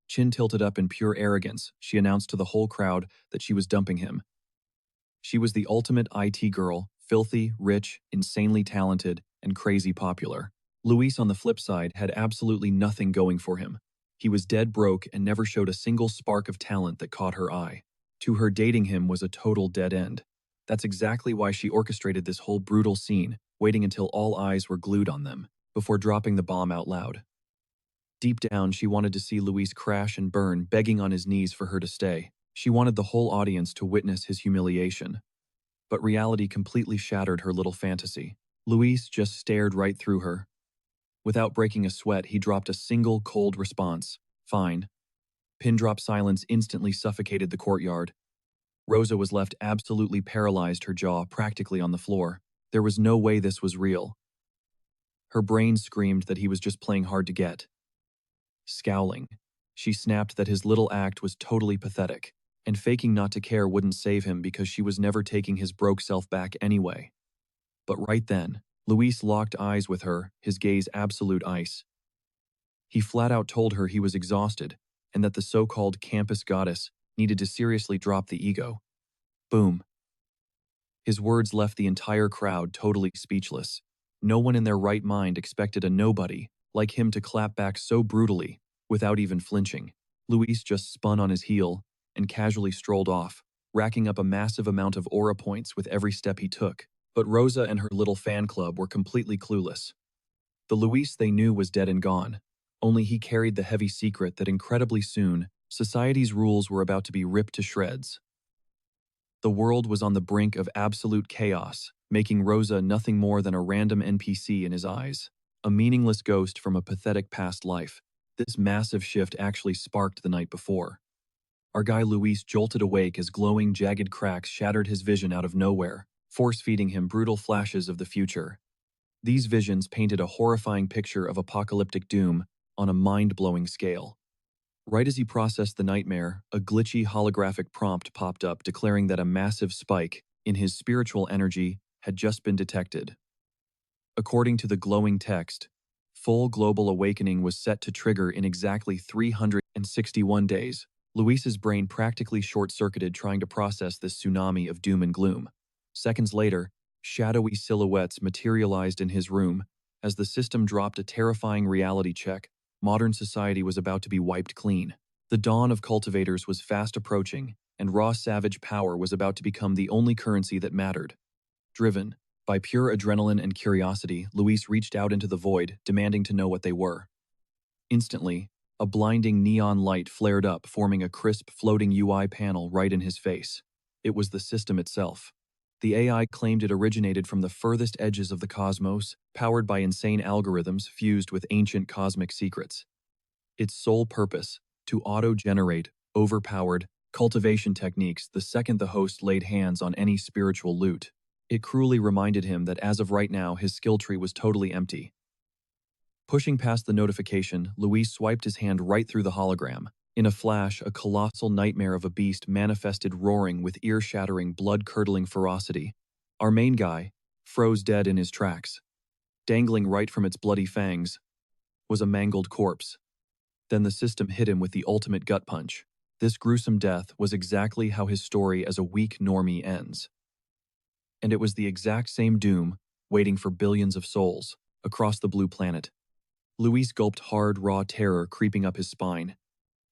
Chin tilted up in pure arrogance, she announced to the whole crowd that she was dumping him. She was the ultimate IT girl, filthy, rich, insanely talented, and crazy popular. Luis, on the flip side, had absolutely nothing going for him. He was dead broke and never showed a single spark of talent that caught her eye. To her, dating him was a total dead end. That's exactly why she orchestrated this whole brutal scene, waiting until all eyes were glued on them, before dropping the bomb out loud. Deep down, she wanted to see Luis crash and burn, begging on his knees for her to stay. She wanted the whole audience to witness his humiliation. But reality completely shattered her little fantasy. Luis just stared right through her. Without breaking a sweat, he dropped a single cold response. Fine. Pin-drop silence instantly suffocated the courtyard. Rosa was left absolutely paralyzed, her jaw practically on the floor. There was no way this was real. Her brain screamed that he was just playing hard to get. Scowling, she snapped that his little act was totally pathetic, and faking not to care wouldn't save him because she was never taking his broke self back anyway. But right then, Luis locked eyes with her, his gaze absolute ice. He flat out told her he was exhausted, and that the so-called campus goddess needed to seriously drop the ego. Boom. His words left the entire crowd totally speechless. No one in their right mind expected a nobody like him to clap back so brutally, without even flinching. Luis just spun on his heel and casually strolled off, racking up a massive amount of aura points with every step he took. But Rosa and her little fan club were completely clueless. The Luis they knew was dead and gone. Only he carried the heavy secret that incredibly soon, society's rules were about to be ripped to shreds. The world was on the brink of absolute chaos, making Rosa nothing more than a random NPC in his eyes, a meaningless ghost from a pathetic past life. This massive shift actually sparked the night before. Our guy Luis jolted awake as glowing, jagged cracks shattered his vision out of nowhere, force-feeding him brutal flashes of the future. These visions painted a horrifying picture of apocalyptic doom on a mind-blowing scale. Right as he processed the nightmare, a glitchy holographic prompt popped up declaring that a massive spike in his spiritual energy had just been detected. According to the glowing text, full global awakening was set to trigger in exactly 361 days. Luis's brain practically short-circuited trying to process this tsunami of doom and gloom. Seconds later, shadowy silhouettes materialized in his room. As the system dropped a terrifying reality check, modern society was about to be wiped clean. The dawn of cultivators was fast approaching, and raw savage power was about to become the only currency that mattered. Driven by pure adrenaline and curiosity, Luis reached out into the void, demanding to know what they were. Instantly, a blinding neon light flared up, forming a crisp, floating UI panel right in his face. It was the system itself. The AI claimed it originated from the furthest edges of the cosmos, powered by insane algorithms fused with ancient cosmic secrets. Its sole purpose, to auto-generate overpowered cultivation techniques the second the host laid hands on any spiritual loot. It cruelly reminded him that as of right now, his skill tree was totally empty. Pushing past the notification, Luis swiped his hand right through the hologram. In a flash, a colossal nightmare of a beast manifested, roaring with ear-shattering, blood-curdling ferocity. Our main guy froze dead in his tracks. Dangling right from its bloody fangs was a mangled corpse. Then the system hit him with the ultimate gut punch. This gruesome death was exactly how his story as a weak normie ends. And it was the exact same doom waiting for billions of souls across the blue planet. Luis gulped hard, raw terror creeping up his spine.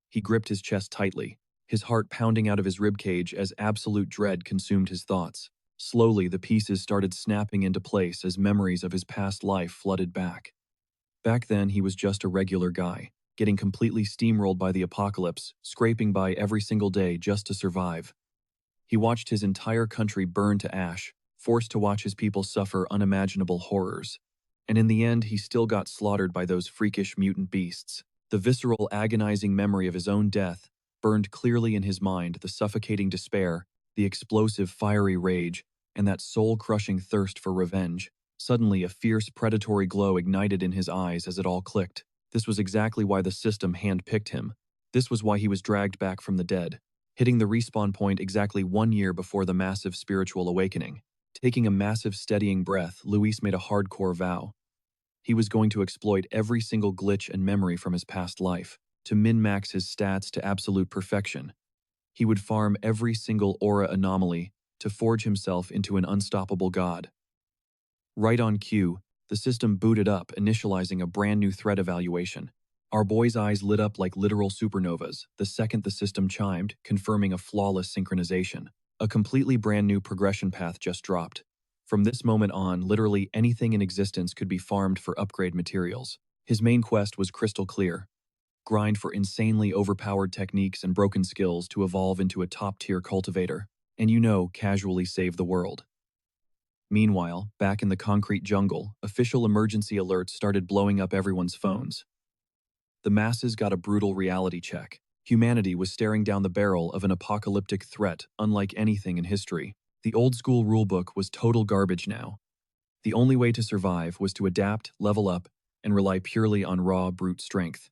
He gripped his chest tightly, his heart pounding out of his ribcage as absolute dread consumed his thoughts. Slowly, the pieces started snapping into place as memories of his past life flooded back. Back then, he was just a regular guy, getting completely steamrolled by the apocalypse, scraping by every single day just to survive. He watched his entire country burn to ash, forced to watch his people suffer unimaginable horrors. And in the end, he still got slaughtered by those freakish mutant beasts. The visceral, agonizing memory of his own death burned clearly in his mind, the suffocating despair, the explosive, fiery rage, and that soul-crushing thirst for revenge. Suddenly, a fierce, predatory glow ignited in his eyes as it all clicked. This was exactly why the system hand-picked him. This was why he was dragged back from the dead, hitting the respawn point exactly 1 year before the massive spiritual awakening. Taking a massive, steadying breath, Luis made a hardcore vow. He was going to exploit every single glitch and memory from his past life. to min-max his stats to absolute perfection. He would farm every single aura anomaly to forge himself into an unstoppable god. Right on cue, the system booted up, initializing a brand new threat evaluation. Our boy's eyes lit up like literal supernovas the second the system chimed, confirming a flawless synchronization. A completely brand new progression path just dropped. From this moment on, literally anything in existence could be farmed for upgrade materials. His main quest was crystal clear: grind for insanely overpowered techniques and broken skills to evolve into a top-tier cultivator, and casually save the world. Meanwhile, back in the concrete jungle, official emergency alerts started blowing up everyone's phones. The masses got a brutal reality check. Humanity was staring down the barrel of an apocalyptic threat unlike anything in history. The old-school rulebook was total garbage now. The only way to survive was to adapt, level up, and rely purely on raw, brute strength.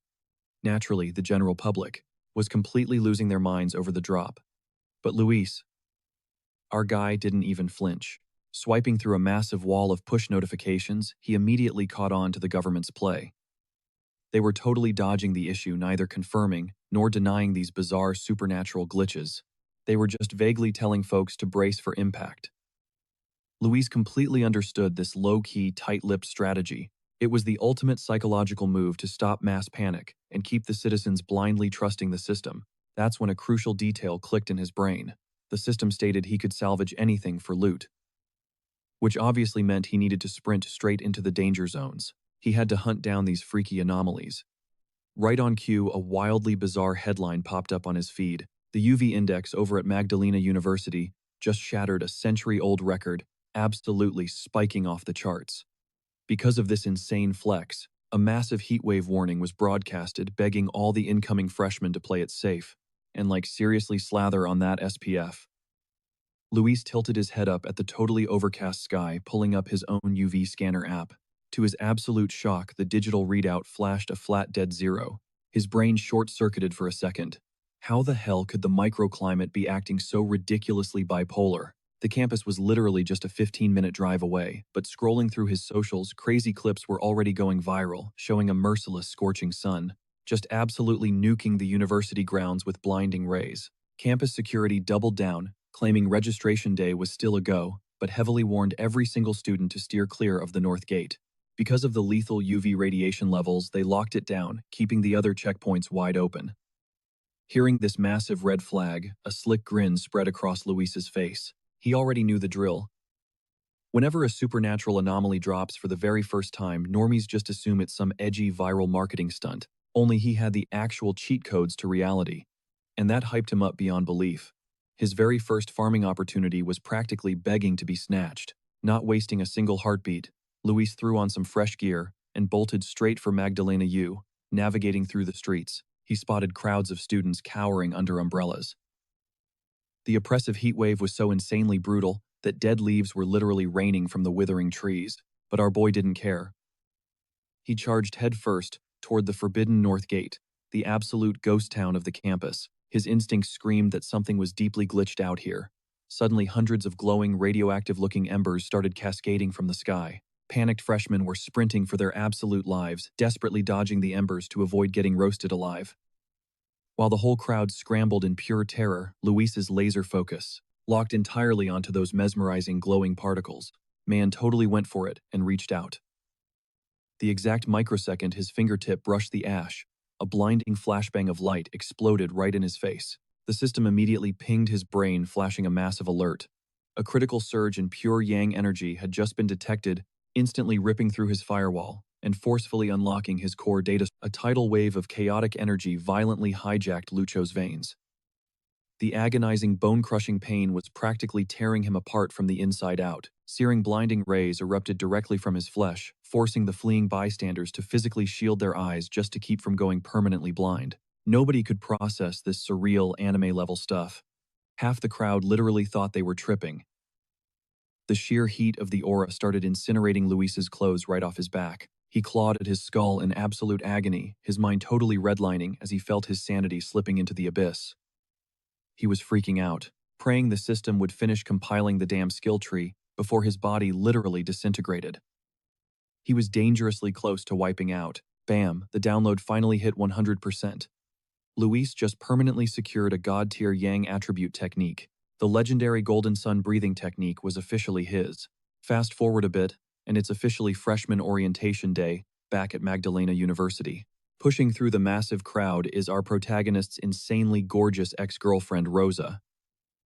Naturally, the general public was completely losing their minds over the drop. But Luis, our guy, didn't even flinch. Swiping through a massive wall of push notifications, he immediately caught on to the government's play. They were totally dodging the issue, neither confirming nor denying these bizarre supernatural glitches. They were just vaguely telling folks to brace for impact. Luis completely understood this low-key, tight-lipped strategy. It was the ultimate psychological move to stop mass panic and keep the citizens blindly trusting the system. That's when a crucial detail clicked in his brain. The system stated he could salvage anything for loot, which obviously meant he needed to sprint straight into the danger zones. He had to hunt down these freaky anomalies. Right on cue, a wildly bizarre headline popped up on his feed. The UV index over at Magdalena University just shattered a century-old record, absolutely spiking off the charts. Because of this insane flex, a massive heatwave warning was broadcasted, begging all the incoming freshmen to play it safe and seriously slather on that SPF. Luis tilted his head up at the totally overcast sky, pulling up his own UV scanner app. To his absolute shock, the digital readout flashed a flat dead zero. His brain short-circuited for a second. How the hell could the microclimate be acting so ridiculously bipolar? The campus was literally just a 15-minute drive away, but scrolling through his socials, crazy clips were already going viral, showing a merciless scorching sun, just absolutely nuking the university grounds with blinding rays. Campus security doubled down, claiming registration day was still a go, but heavily warned every single student to steer clear of the north gate. Because of the lethal UV radiation levels, they locked it down, keeping the other checkpoints wide open. Hearing this massive red flag, a slick grin spread across Luis's face. He already knew the drill. Whenever a supernatural anomaly drops for the very first time, normies just assume it's some edgy viral marketing stunt. Only he had the actual cheat codes to reality, and that hyped him up beyond belief. His very first farming opportunity was practically begging to be snatched. Not wasting a single heartbeat, Luis threw on some fresh gear and bolted straight for Magdalena U. Navigating through the streets, he spotted crowds of students cowering under umbrellas. The oppressive heat wave was so insanely brutal that dead leaves were literally raining from the withering trees, but our boy didn't care. He charged headfirst toward the forbidden North Gate, the absolute ghost town of the campus. His instincts screamed that something was deeply glitched out here. Suddenly, hundreds of glowing, radioactive-looking embers started cascading from the sky. Panicked freshmen were sprinting for their absolute lives, desperately dodging the embers to avoid getting roasted alive. While the whole crowd scrambled in pure terror, Luis's laser focus, locked entirely onto those mesmerizing glowing particles, man totally went for it and reached out. The exact microsecond his fingertip brushed the ash, a blinding flashbang of light exploded right in his face. The system immediately pinged his brain, flashing a massive alert. A critical surge in pure yang energy had just been detected, instantly ripping through his firewall and forcefully unlocking his core data. A tidal wave of chaotic energy violently hijacked Lucho's veins. The agonizing, bone-crushing pain was practically tearing him apart from the inside out. Searing, blinding rays erupted directly from his flesh, forcing the fleeing bystanders to physically shield their eyes just to keep from going permanently blind. Nobody could process this surreal, anime-level stuff. Half the crowd literally thought they were tripping. The sheer heat of the aura started incinerating Luis's clothes right off his back. He clawed at his skull in absolute agony, his mind totally redlining as he felt his sanity slipping into the abyss. He was freaking out, praying the system would finish compiling the damn skill tree before his body literally disintegrated. He was dangerously close to wiping out. Bam, the download finally hit 100%. Luis just permanently secured a god-tier Yang attribute technique. The legendary Golden Sun breathing technique was officially his. Fast forward a bit, and it's officially freshman orientation day back at Magdalena University. Pushing through the massive crowd is our protagonist's insanely gorgeous ex-girlfriend, Rosa.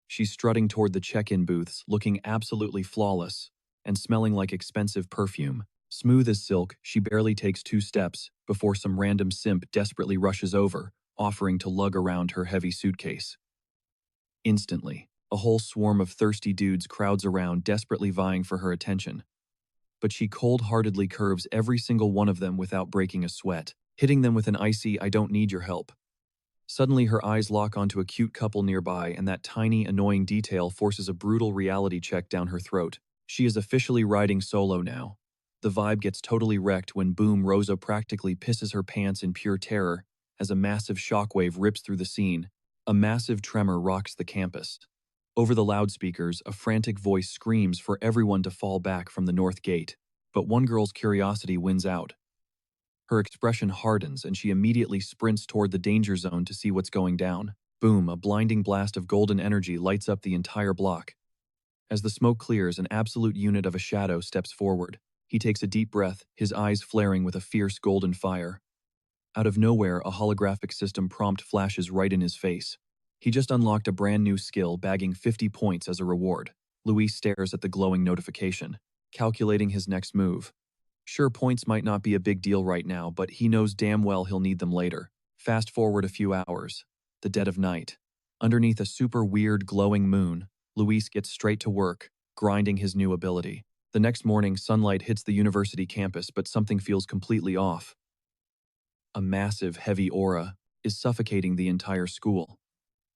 She's strutting toward the check-in booths, looking absolutely flawless and smelling like expensive perfume. Smooth as silk, she barely takes 2 steps before some random simp desperately rushes over, offering to lug around her heavy suitcase. Instantly, a whole swarm of thirsty dudes crowds around, desperately vying for her attention. But she cold-heartedly curves every single one of them without breaking a sweat, hitting them with an icy "I don't need your help." Suddenly, her eyes lock onto a cute couple nearby, and that tiny, annoying detail forces a brutal reality check down her throat. She is officially riding solo now. The vibe gets totally wrecked when boom, Rosa practically pisses her pants in pure terror as a massive shockwave rips through the scene. A massive tremor rocks the campus. Over the loudspeakers, a frantic voice screams for everyone to fall back from the north gate. But one girl's curiosity wins out. Her expression hardens and she immediately sprints toward the danger zone to see what's going down. Boom, a blinding blast of golden energy lights up the entire block. As the smoke clears, an absolute unit of a shadow steps forward. He takes a deep breath, his eyes flaring with a fierce golden fire. Out of nowhere, a holographic system prompt flashes right in his face. He just unlocked a brand new skill, bagging 50 points as a reward. Luis stares at the glowing notification, calculating his next move. Sure, points might not be a big deal right now, but he knows damn well he'll need them later. Fast forward a few hours. The dead of night. Underneath a super weird glowing moon, Luis gets straight to work, grinding his new ability. The next morning, sunlight hits the university campus, but something feels completely off. A massive, heavy aura is suffocating the entire school.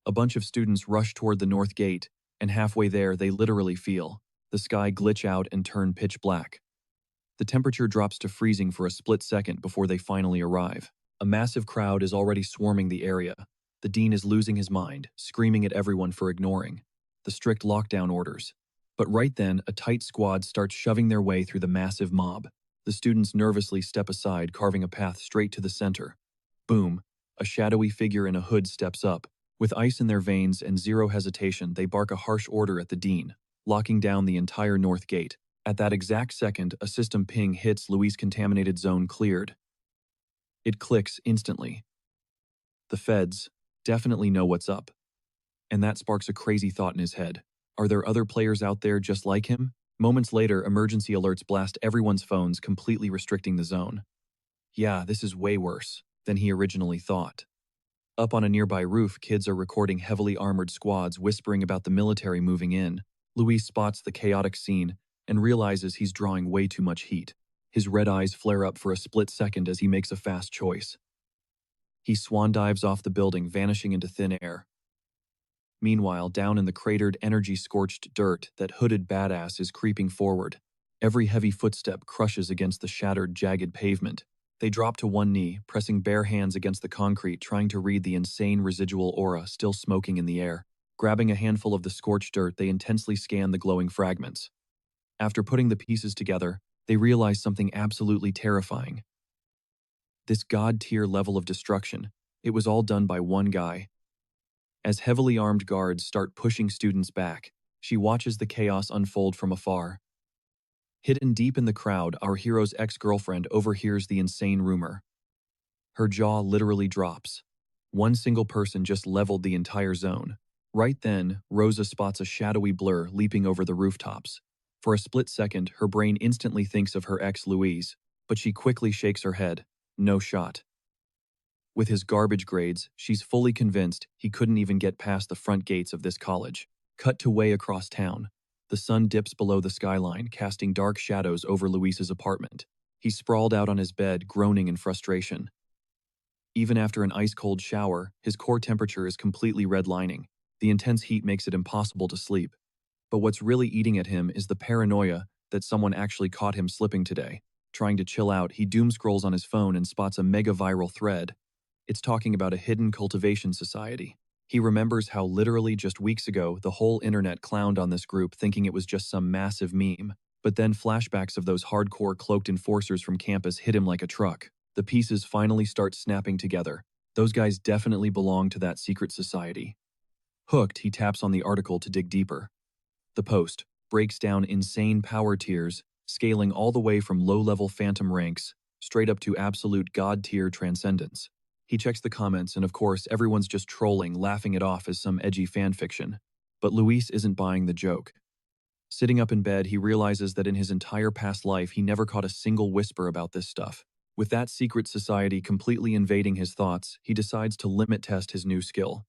A bunch of students rush toward the north gate, and halfway there, they literally feel the sky glitch out and turn pitch black. The temperature drops to freezing for a split second before they finally arrive. A massive crowd is already swarming the area. The dean is losing his mind, screaming at everyone for ignoring the strict lockdown orders. But right then, a tight squad starts shoving their way through the massive mob. The students nervously step aside, carving a path straight to the center. Boom, a shadowy figure in a hood steps up. With ice in their veins and zero hesitation, they bark a harsh order at the dean, locking down the entire north gate. At that exact second, a system ping hits Luis' contaminated zone cleared. It clicks instantly. The feds definitely know what's up. And that sparks a crazy thought in his head. Are there other players out there just like him? Moments later, emergency alerts blast everyone's phones, completely restricting the zone. Yeah, this is way worse than he originally thought. Up on a nearby roof, kids are recording heavily armored squads whispering about the military moving in. Luis spots the chaotic scene and realizes he's drawing way too much heat. His red eyes flare up for a split second as he makes a fast choice. He swan dives off the building, vanishing into thin air. Meanwhile, down in the cratered, energy-scorched dirt, that hooded badass is creeping forward. Every heavy footstep crushes against the shattered, jagged pavement. They drop to one knee, pressing bare hands against the concrete, trying to read the insane residual aura still smoking in the air. Grabbing a handful of the scorched dirt, they intensely scan the glowing fragments. After putting the pieces together, they realize something absolutely terrifying. This god-tier level of destruction, it was all done by one guy. As heavily armed guards start pushing students back, she watches the chaos unfold from afar. Hidden deep in the crowd, our hero's ex-girlfriend overhears the insane rumor. Her jaw literally drops. One single person just leveled the entire zone. Right then, Rosa spots a shadowy blur leaping over the rooftops. For a split second, her brain instantly thinks of her ex Louise, but she quickly shakes her head. No shot. With his garbage grades, she's fully convinced he couldn't even get past the front gates of this college. Cut to way across town. The sun dips below the skyline, casting dark shadows over Luis's apartment. He's sprawled out on his bed, groaning in frustration. Even after an ice-cold shower, his core temperature is completely redlining. The intense heat makes it impossible to sleep. But what's really eating at him is the paranoia that someone actually caught him slipping today. Trying to chill out, he doom scrolls on his phone and spots a mega-viral thread. It's talking about a hidden cultivation society. He remembers how literally just weeks ago, the whole internet clowned on this group thinking it was just some massive meme. But then flashbacks of those hardcore cloaked enforcers from campus hit him like a truck. The pieces finally start snapping together. Those guys definitely belong to that secret society. Hooked, he taps on the article to dig deeper. The post breaks down insane power tiers, scaling all the way from low-level phantom ranks straight up to absolute god-tier transcendence. He checks the comments, and of course, everyone's just trolling, laughing it off as some edgy fanfiction. But Luis isn't buying the joke. Sitting up in bed, he realizes that in his entire past life, he never caught a single whisper about this stuff. With that secret society completely invading his thoughts, he decides to limit test his new skill.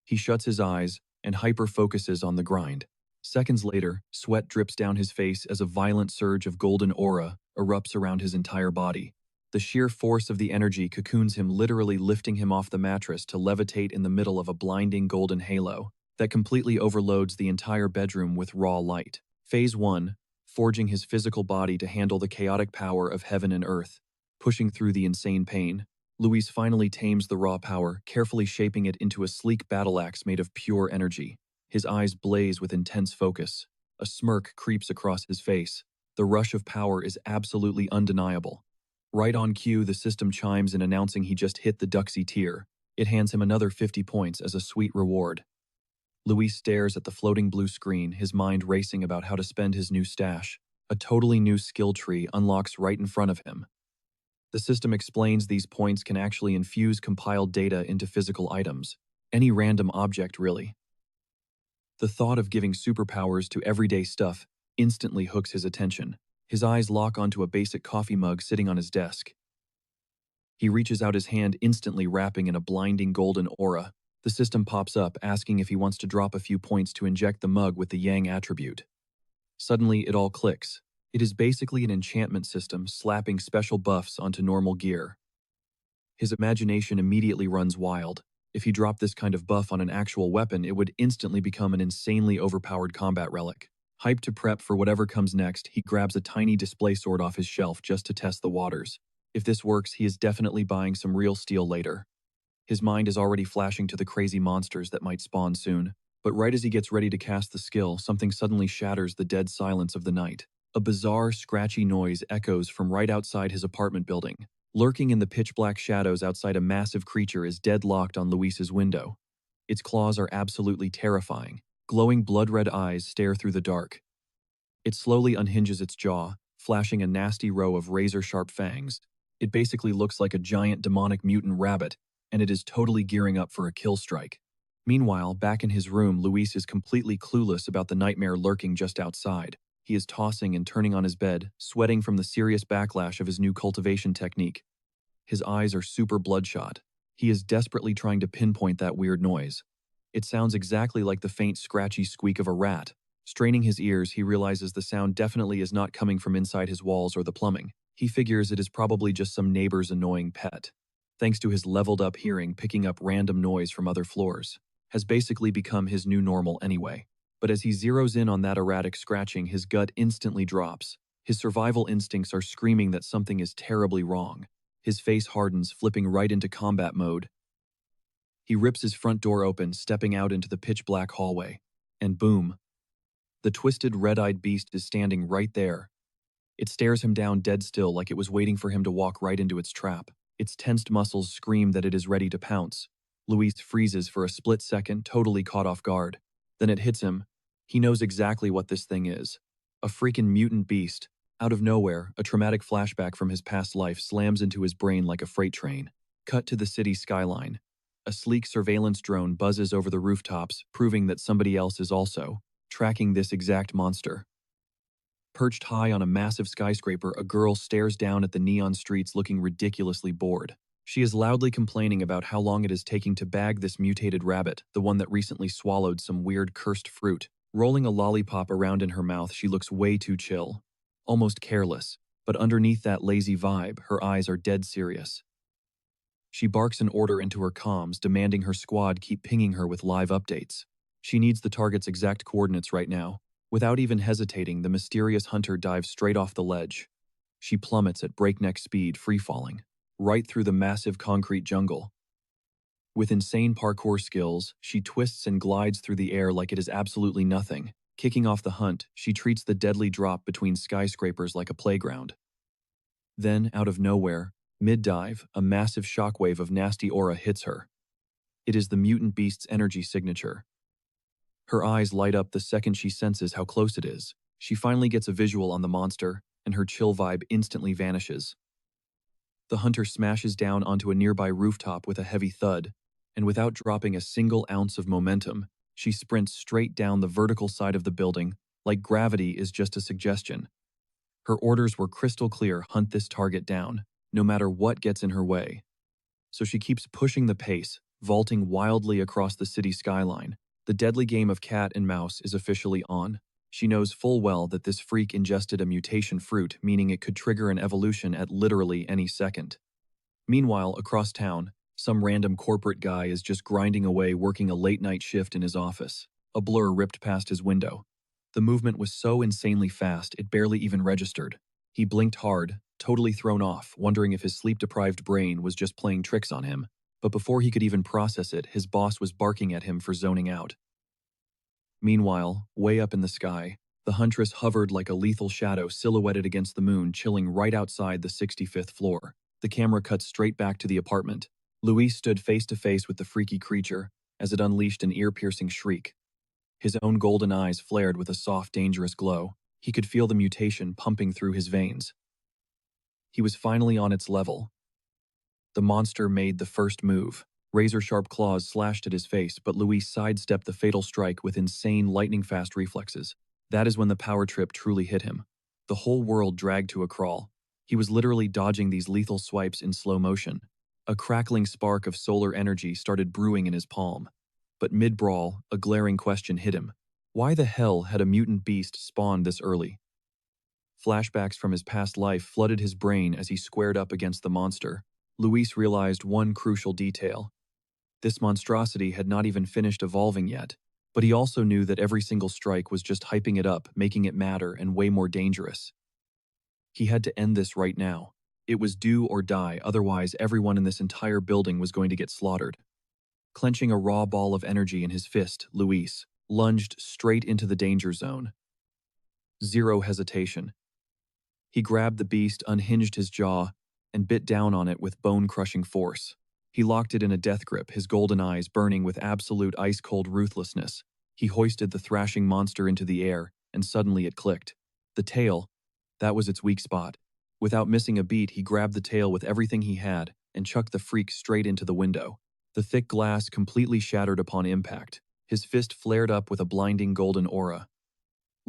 He shuts his eyes and hyper-focuses on the grind. Seconds later, sweat drips down his face as a violent surge of golden aura erupts around his entire body. The sheer force of the energy cocoons him, literally lifting him off the mattress to levitate in the middle of a blinding golden halo that completely overloads the entire bedroom with raw light. Phase 1, forging his physical body to handle the chaotic power of heaven and earth. Pushing through the insane pain, Luis finally tames the raw power, carefully shaping it into a sleek battle axe made of pure energy. His eyes blaze with intense focus. A smirk creeps across his face. The rush of power is absolutely undeniable. Right on cue, the system chimes in announcing he just hit the Duxie tier. It hands him another 50 points as a sweet reward. Luis stares at the floating blue screen, his mind racing about how to spend his new stash. A totally new skill tree unlocks right in front of him. The system explains these points can actually infuse compiled data into physical items. Any random object, really. The thought of giving superpowers to everyday stuff instantly hooks his attention. His eyes lock onto a basic coffee mug sitting on his desk. He reaches out his hand, instantly wrapping in a blinding golden aura. The system pops up, asking if he wants to drop a few points to inject the mug with the Yang attribute. Suddenly, it all clicks. It is basically an enchantment system slapping special buffs onto normal gear. His imagination immediately runs wild. If he dropped this kind of buff on an actual weapon, it would instantly become an insanely overpowered combat relic. Hyped to prep for whatever comes next, he grabs a tiny display sword off his shelf just to test the waters. If this works, he is definitely buying some real steel later. His mind is already flashing to the crazy monsters that might spawn soon. But right as he gets ready to cast the skill, something suddenly shatters the dead silence of the night. A bizarre, scratchy noise echoes from right outside his apartment building. Lurking in the pitch-black shadows outside, a massive creature is deadlocked on Luis's window. Its claws are absolutely terrifying. Glowing blood-red eyes stare through the dark. It slowly unhinges its jaw, flashing a nasty row of razor-sharp fangs. It basically looks like a giant demonic mutant rabbit, and it is totally gearing up for a kill strike. Meanwhile, back in his room, Luis is completely clueless about the nightmare lurking just outside. He is tossing and turning on his bed, sweating from the serious backlash of his new cultivation technique. His eyes are super bloodshot. He is desperately trying to pinpoint that weird noise. It sounds exactly like the faint, scratchy squeak of a rat. Straining his ears, he realizes the sound definitely is not coming from inside his walls or the plumbing. He figures it is probably just some neighbor's annoying pet. Thanks to his leveled-up hearing, picking up random noise from other floors has basically become his new normal anyway. But as he zeroes in on that erratic scratching, his gut instantly drops. His survival instincts are screaming that something is terribly wrong. His face hardens, flipping right into combat mode. He rips his front door open, stepping out into the pitch-black hallway. And boom! The twisted, red-eyed beast is standing right there. It stares him down dead still, like it was waiting for him to walk right into its trap. Its tensed muscles scream that it is ready to pounce. Luis freezes for a split second, totally caught off guard. Then it hits him. He knows exactly what this thing is. A freaking mutant beast. Out of nowhere, a traumatic flashback from his past life slams into his brain like a freight train. Cut to the city skyline. A sleek surveillance drone buzzes over the rooftops, proving that somebody else is also tracking this exact monster. Perched high on a massive skyscraper, a girl stares down at the neon streets looking ridiculously bored. She is loudly complaining about how long it is taking to bag this mutated rabbit, the one that recently swallowed some weird cursed fruit. Rolling a lollipop around in her mouth, she looks way too chill. Almost careless, but underneath that lazy vibe, her eyes are dead serious. She barks an order into her comms, demanding her squad keep pinging her with live updates. She needs the target's exact coordinates right now. Without even hesitating, the mysterious hunter dives straight off the ledge. She plummets at breakneck speed, free-falling, right through the massive concrete jungle. With insane parkour skills, she twists and glides through the air like it is absolutely nothing. Kicking off the hunt, she treats the deadly drop between skyscrapers like a playground. Then, out of nowhere, Mid-dive, a massive shockwave of nasty aura hits her. It is the mutant beast's energy signature. Her eyes light up the second she senses how close it is. She finally gets a visual on the monster, and her chill vibe instantly vanishes. The hunter smashes down onto a nearby rooftop with a heavy thud, and without dropping a single ounce of momentum, she sprints straight down the vertical side of the building, like gravity is just a suggestion. Her orders were crystal clear: hunt this target down, no matter what gets in her way. So she keeps pushing the pace, vaulting wildly across the city skyline. The deadly game of cat and mouse is officially on. She knows full well that this freak ingested a mutation fruit, meaning it could trigger an evolution at literally any second. Meanwhile, across town, some random corporate guy is just grinding away working a late-night shift in his office. A blur ripped past his window. The movement was so insanely fast it barely even registered. He blinked hard, totally thrown off, wondering if his sleep-deprived brain was just playing tricks on him. But before he could even process it, his boss was barking at him for zoning out. Meanwhile, way up in the sky, the huntress hovered like a lethal shadow silhouetted against the moon, chilling right outside the 65th floor. The camera cut straight back to the apartment. Luis stood face to face with the freaky creature as it unleashed an ear-piercing shriek. His own golden eyes flared with a soft, dangerous glow. He could feel the mutation pumping through his veins. He was finally on its level. The monster made the first move. Razor-sharp claws slashed at his face, but Luis sidestepped the fatal strike with insane, lightning-fast reflexes. That is when the power trip truly hit him. The whole world dragged to a crawl. He was literally dodging these lethal swipes in slow motion. A crackling spark of solar energy started brewing in his palm. But mid-brawl, a glaring question hit him. Why the hell had a mutant beast spawned this early? Flashbacks from his past life flooded his brain as he squared up against the monster. Luis realized one crucial detail. This monstrosity had not even finished evolving yet, but he also knew that every single strike was just hyping it up, making it madder and way more dangerous. He had to end this right now. It was do or die, otherwise everyone in this entire building was going to get slaughtered. Clenching a raw ball of energy in his fist, Luis lunged straight into the danger zone. Zero hesitation. He grabbed the beast, unhinged his jaw, and bit down on it with bone-crushing force. He locked it in a death grip, his golden eyes burning with absolute ice-cold ruthlessness. He hoisted the thrashing monster into the air, and suddenly it clicked. The tail, that was its weak spot. Without missing a beat, he grabbed the tail with everything he had and chucked the freak straight into the window. The thick glass completely shattered upon impact. His fist flared up with a blinding golden aura.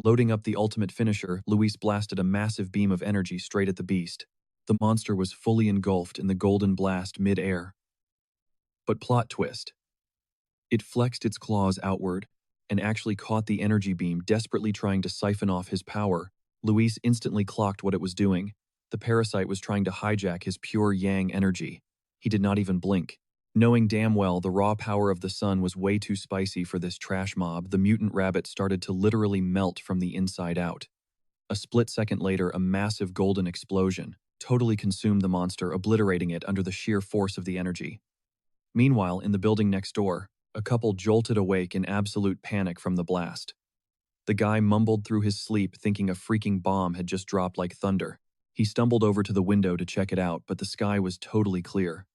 Loading up the ultimate finisher, Luis blasted a massive beam of energy straight at the beast. The monster was fully engulfed in the golden blast mid-air. But plot twist. It flexed its claws outward and actually caught the energy beam, desperately trying to siphon off his power. Luis instantly clocked what it was doing. The parasite was trying to hijack his pure yang energy. He did not even blink. Knowing damn well the raw power of the sun was way too spicy for this trash mob, the mutant rabbit started to literally melt from the inside out. A split second later, a massive golden explosion totally consumed the monster, obliterating it under the sheer force of the energy. Meanwhile, in the building next door, a couple jolted awake in absolute panic from the blast. The guy mumbled through his sleep, thinking a freaking bomb had just dropped like thunder. He stumbled over to the window to check it out, but the sky was totally clear.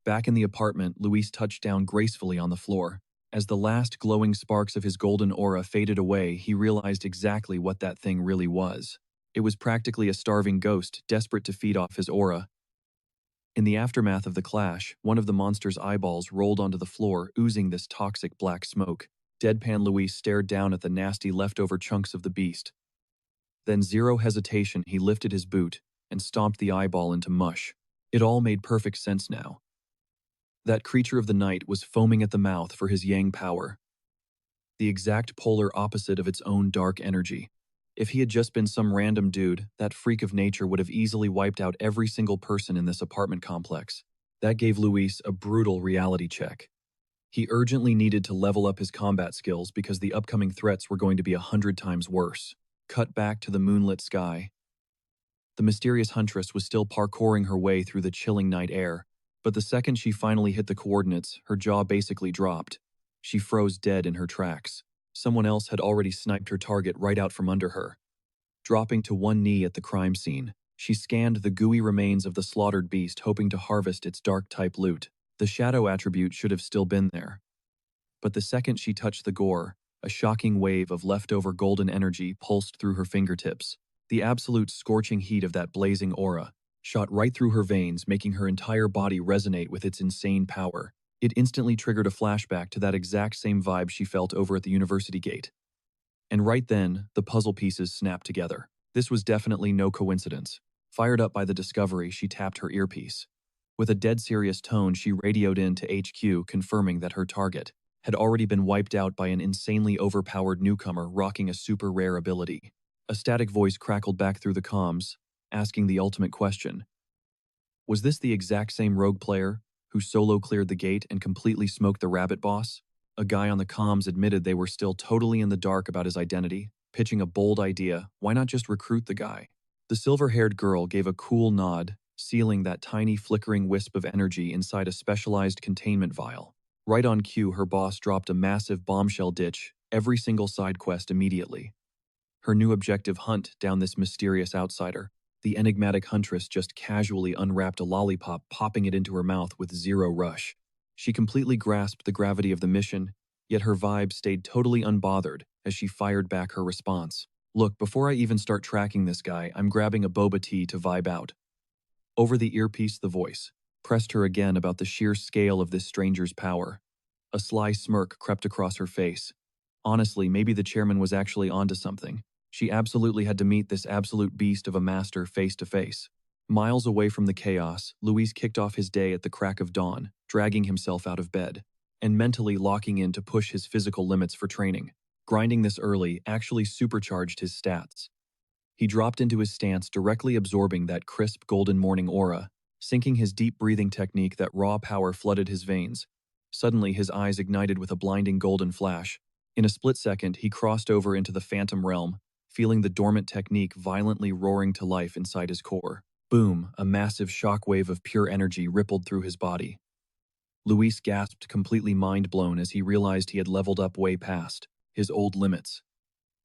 Back in the apartment, Luis touched down gracefully on the floor. As the last glowing sparks of his golden aura faded away, he realized exactly what that thing really was. It was practically a starving ghost, desperate to feed off his aura. In the aftermath of the clash, one of the monster's eyeballs rolled onto the floor, oozing this toxic black smoke. Deadpan Luis stared down at the nasty leftover chunks of the beast. Then, zero hesitation, he lifted his boot and stomped the eyeball into mush. It all made perfect sense now. That creature of the night was foaming at the mouth for his yang power, the exact polar opposite of its own dark energy. If he had just been some random dude, that freak of nature would have easily wiped out every single person in this apartment complex. That gave Luis a brutal reality check. He urgently needed to level up his combat skills because the upcoming threats were going to be 100 times worse. Cut back to the moonlit sky. The mysterious huntress was still parkouring her way through the chilling night air, but the second she finally hit the coordinates, her jaw basically dropped. She froze dead in her tracks. Someone else had already sniped her target right out from under her. Dropping to one knee at the crime scene, She scanned the gooey remains of the slaughtered beast, hoping to harvest its dark-type loot. The shadow attribute should have still been there. But the second she touched the gore, a shocking wave of leftover golden energy pulsed through her fingertips. The absolute scorching heat of that blazing aura shot right through her veins, making her entire body resonate with its insane power. It instantly triggered a flashback to that exact same vibe she felt over at the university gate. And right then, the puzzle pieces snapped together. This was definitely no coincidence. Fired up by the discovery, she tapped her earpiece. With a dead serious tone, she radioed in to HQ, confirming that her target had already been wiped out by an insanely overpowered newcomer rocking a super rare ability. A static voice crackled back through the comms, asking the ultimate question. Was this the exact same rogue player who solo cleared the gate and completely smoked the rabbit boss? A guy on the comms admitted they were still totally in the dark about his identity, pitching a bold idea: why not just recruit the guy? The silver-haired girl gave a cool nod, sealing that tiny flickering wisp of energy inside a specialized containment vial. Right on cue, her boss dropped a massive bombshell: ditch every single side quest immediately. Her new objective: hunt down this mysterious outsider. The enigmatic huntress just casually unwrapped a lollipop, popping it into her mouth with zero rush. She completely grasped the gravity of the mission, yet her vibe stayed totally unbothered as she fired back her response. Look, before I even start tracking this guy, I'm grabbing a boba tea to vibe out. Over the earpiece, the voice pressed her again about the sheer scale of this stranger's power. A sly smirk crept across her face. Honestly, maybe the chairman was actually onto something. She absolutely had to meet this absolute beast of a master face to face. Miles away from the chaos, Luis kicked off his day at the crack of dawn, dragging himself out of bed, and mentally locking in to push his physical limits for training. Grinding this early actually supercharged his stats. He dropped into his stance, directly absorbing that crisp golden morning aura, syncing his deep breathing technique. That raw power flooded his veins. Suddenly, his eyes ignited with a blinding golden flash. In a split second, he crossed over into the phantom realm, feeling the dormant technique violently roaring to life inside his core. Boom, a massive shockwave of pure energy rippled through his body. Luis gasped, completely mind-blown as he realized he had leveled up way past his old limits.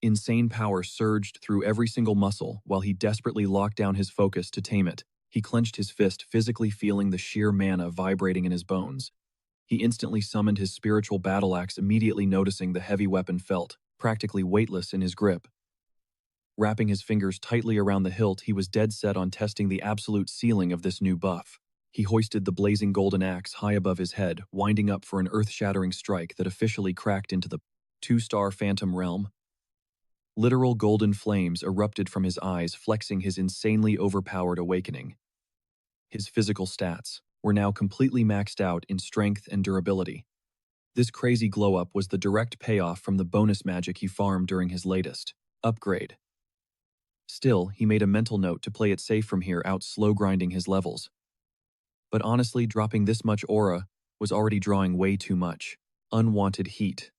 Insane power surged through every single muscle while he desperately locked down his focus to tame it. He clenched his fist, physically feeling the sheer mana vibrating in his bones. He instantly summoned his spiritual battle axe, immediately noticing the heavy weapon felt practically weightless in his grip. Wrapping his fingers tightly around the hilt, he was dead set on testing the absolute ceiling of this new buff. He hoisted the blazing golden axe high above his head, winding up for an earth-shattering strike that officially cracked into the two-star phantom realm. Literal golden flames erupted from his eyes, flexing his insanely overpowered awakening. His physical stats were now completely maxed out in strength and durability. This crazy glow-up was the direct payoff from the bonus magic he farmed during his latest upgrade. Still, he made a mental note to play it safe from here out, slow grinding his levels. But honestly, dropping this much aura was already drawing way too much unwanted heat.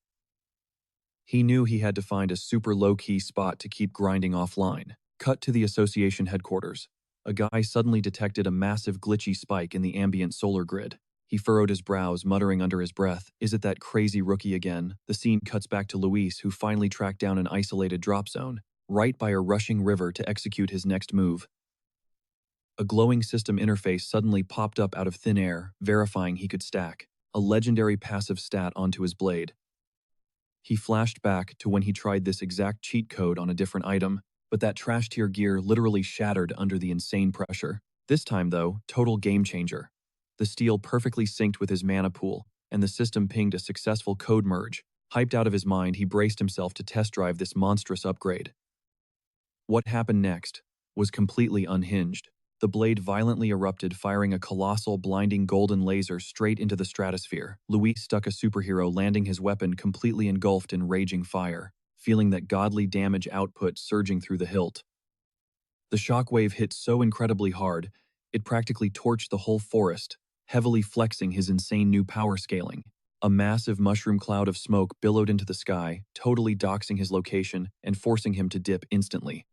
He knew he had to find a super low-key spot to keep grinding offline. Cut to the association headquarters. A guy suddenly detected a massive glitchy spike in the ambient solar grid. He furrowed his brows, muttering under his breath, "Is it that crazy rookie again?" The scene cuts back to Luis, who finally tracked down an isolated drop zone, right by a rushing river to execute his next move. A glowing system interface suddenly popped up out of thin air, verifying he could stack a legendary passive stat onto his blade. He flashed back to when he tried this exact cheat code on a different item, but that trash-tier gear literally shattered under the insane pressure. This time, though, total game changer. The steel perfectly synced with his mana pool, and the system pinged a successful code merge. Hyped out of his mind, he braced himself to test drive this monstrous upgrade. What happened next was completely unhinged. The blade violently erupted, firing a colossal, blinding golden laser straight into the stratosphere. Luis stuck a superhero, landing his weapon completely engulfed in raging fire, feeling that godly damage output surging through the hilt. The shockwave hit so incredibly hard, it practically torched the whole forest, heavily flexing his insane new power scaling. A massive mushroom cloud of smoke billowed into the sky, totally doxing his location and forcing him to dip instantly.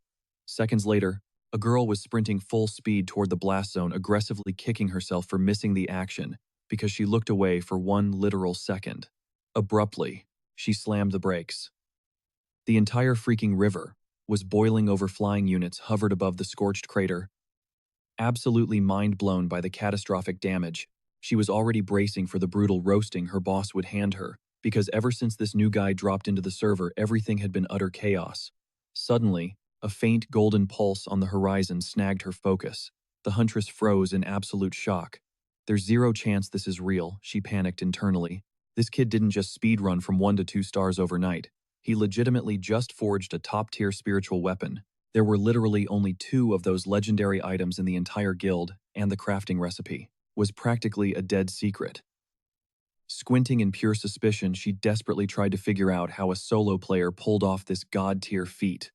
Seconds later, a girl was sprinting full speed toward the blast zone, aggressively kicking herself for missing the action because she looked away for one literal second. Abruptly, she slammed the brakes. The entire freaking river was boiling over. Flying units hovered above the scorched crater, Absolutely mind-blown by the catastrophic damage, she was already bracing for the brutal roasting her boss would hand her, because ever since this new guy dropped into the server, everything had been utter chaos. Suddenly, a faint golden pulse on the horizon snagged her focus. The huntress froze in absolute shock. There's zero chance this is real, she panicked internally. This kid didn't just speedrun from 1 to 2 stars overnight. He legitimately just forged a top-tier spiritual weapon. There were literally only 2 of those legendary items in the entire guild, and the crafting recipe was practically a dead secret. Squinting in pure suspicion, she desperately tried to figure out how a solo player pulled off this god-tier feat.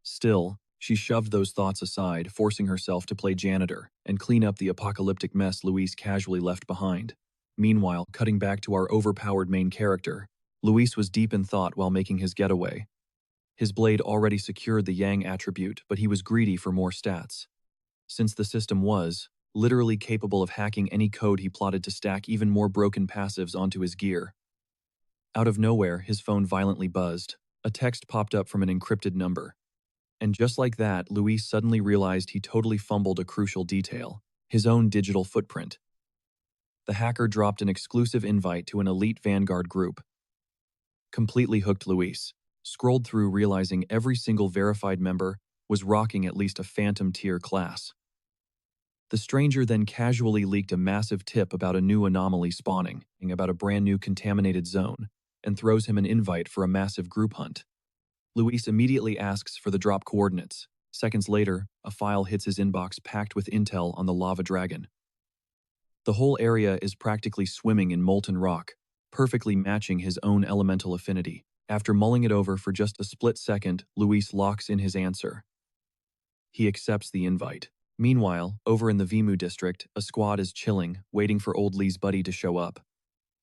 Still, she shoved those thoughts aside, forcing herself to play janitor and clean up the apocalyptic mess Luis casually left behind. Meanwhile, cutting back to our overpowered main character, Luis was deep in thought while making his getaway. His blade already secured the Yang attribute, but he was greedy for more stats. Since the system was literally capable of hacking any code, he plotted to stack even more broken passives onto his gear. Out of nowhere, his phone violently buzzed. A text popped up from an encrypted number. And just like that, Luis suddenly realized he totally fumbled a crucial detail: his own digital footprint. The hacker dropped an exclusive invite to an elite Vanguard group. Completely hooked, Luis scrolled through, realizing every single verified member was rocking at least a phantom tier class. The stranger then casually leaked a massive tip about a new anomaly spawning, about a brand new contaminated zone, and throws him an invite for a massive group hunt. Luis immediately asks for the drop coordinates. Seconds later, a file hits his inbox packed with intel on the lava dragon. The whole area is practically swimming in molten rock, perfectly matching his own elemental affinity. After mulling it over for just a split second, Luis locks in his answer. He accepts the invite. Meanwhile, over in the Vimu district, a squad is chilling, waiting for old Lee's buddy to show up.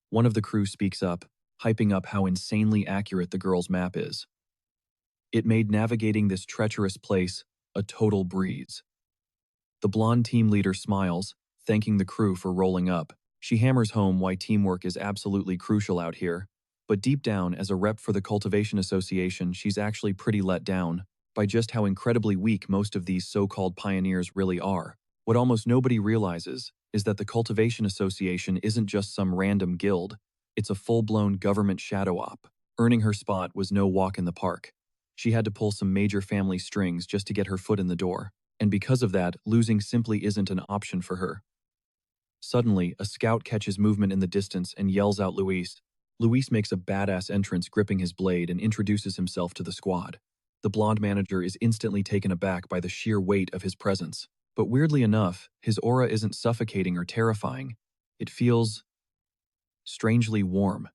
One of the crew speaks up, hyping up how insanely accurate the girl's map is. It made navigating this treacherous place a total breeze. The blonde team leader smiles, thanking the crew for rolling up. She hammers home why teamwork is absolutely crucial out here. But deep down, as a rep for the Cultivation Association, she's actually pretty let down by just how incredibly weak most of these so-called pioneers really are. What almost nobody realizes is that the Cultivation Association isn't just some random guild, it's a full-blown government shadow op. Earning her spot was no walk in the park. She had to pull some major family strings just to get her foot in the door, and because of that, losing simply isn't an option for her. Suddenly, a scout catches movement in the distance and yells out Luis. Luis makes a badass entrance, gripping his blade, and introduces himself to the squad. The blonde manager is instantly taken aback by the sheer weight of his presence. But weirdly enough, his aura isn't suffocating or terrifying. It feels strangely warm.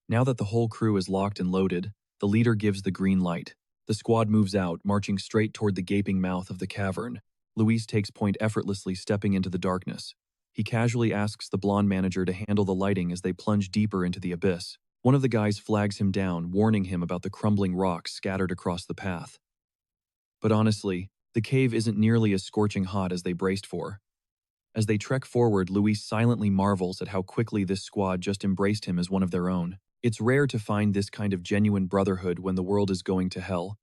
Now that the whole crew is locked and loaded, the leader gives the green light. The squad moves out, marching straight toward the gaping mouth of the cavern. Luis takes point, effortlessly stepping into the darkness. He casually asks the blonde manager to handle the lighting as they plunge deeper into the abyss. One of the guys flags him down, warning him about the crumbling rocks scattered across the path. But honestly, the cave isn't nearly as scorching hot as they braced for. As they trek forward, Luis silently marvels at how quickly this squad just embraced him as one of their own. It's rare to find this kind of genuine brotherhood when the world is going to hell.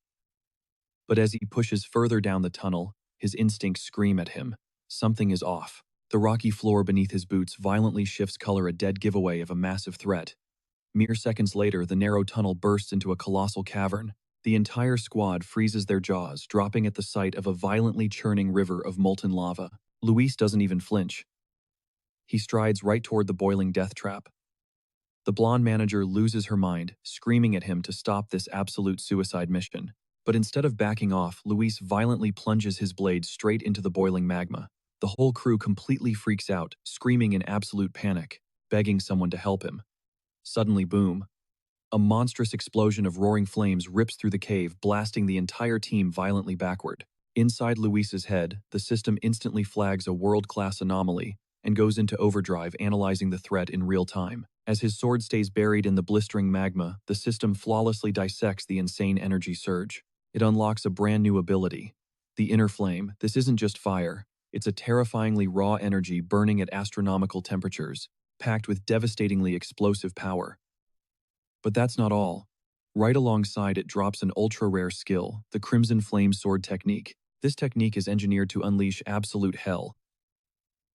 But as he pushes further down the tunnel, his instincts scream at him. Something is off. The rocky floor beneath his boots violently shifts color, a dead giveaway of a massive threat. Mere seconds later, the narrow tunnel bursts into a colossal cavern. The entire squad freezes their jaws, dropping at the sight of a violently churning river of molten lava. Luis doesn't even flinch. He strides right toward the boiling death trap. The blonde manager loses her mind, screaming at him to stop this absolute suicide mission. But instead of backing off, Luis violently plunges his blade straight into the boiling magma. The whole crew completely freaks out, screaming in absolute panic, begging someone to help him. Suddenly, boom. A monstrous explosion of roaring flames rips through the cave, blasting the entire team violently backward. Inside Luis's head, the system instantly flags a world-class anomaly and goes into overdrive, analyzing the threat in real time. As his sword stays buried in the blistering magma, the system flawlessly dissects the insane energy surge. It unlocks a brand new ability, the Inner Flame. This isn't just fire. It's a terrifyingly raw energy burning at astronomical temperatures, packed with devastatingly explosive power. But that's not all. Right alongside it drops an ultra-rare skill, the Crimson Flame Sword technique. This technique is engineered to unleash absolute hell.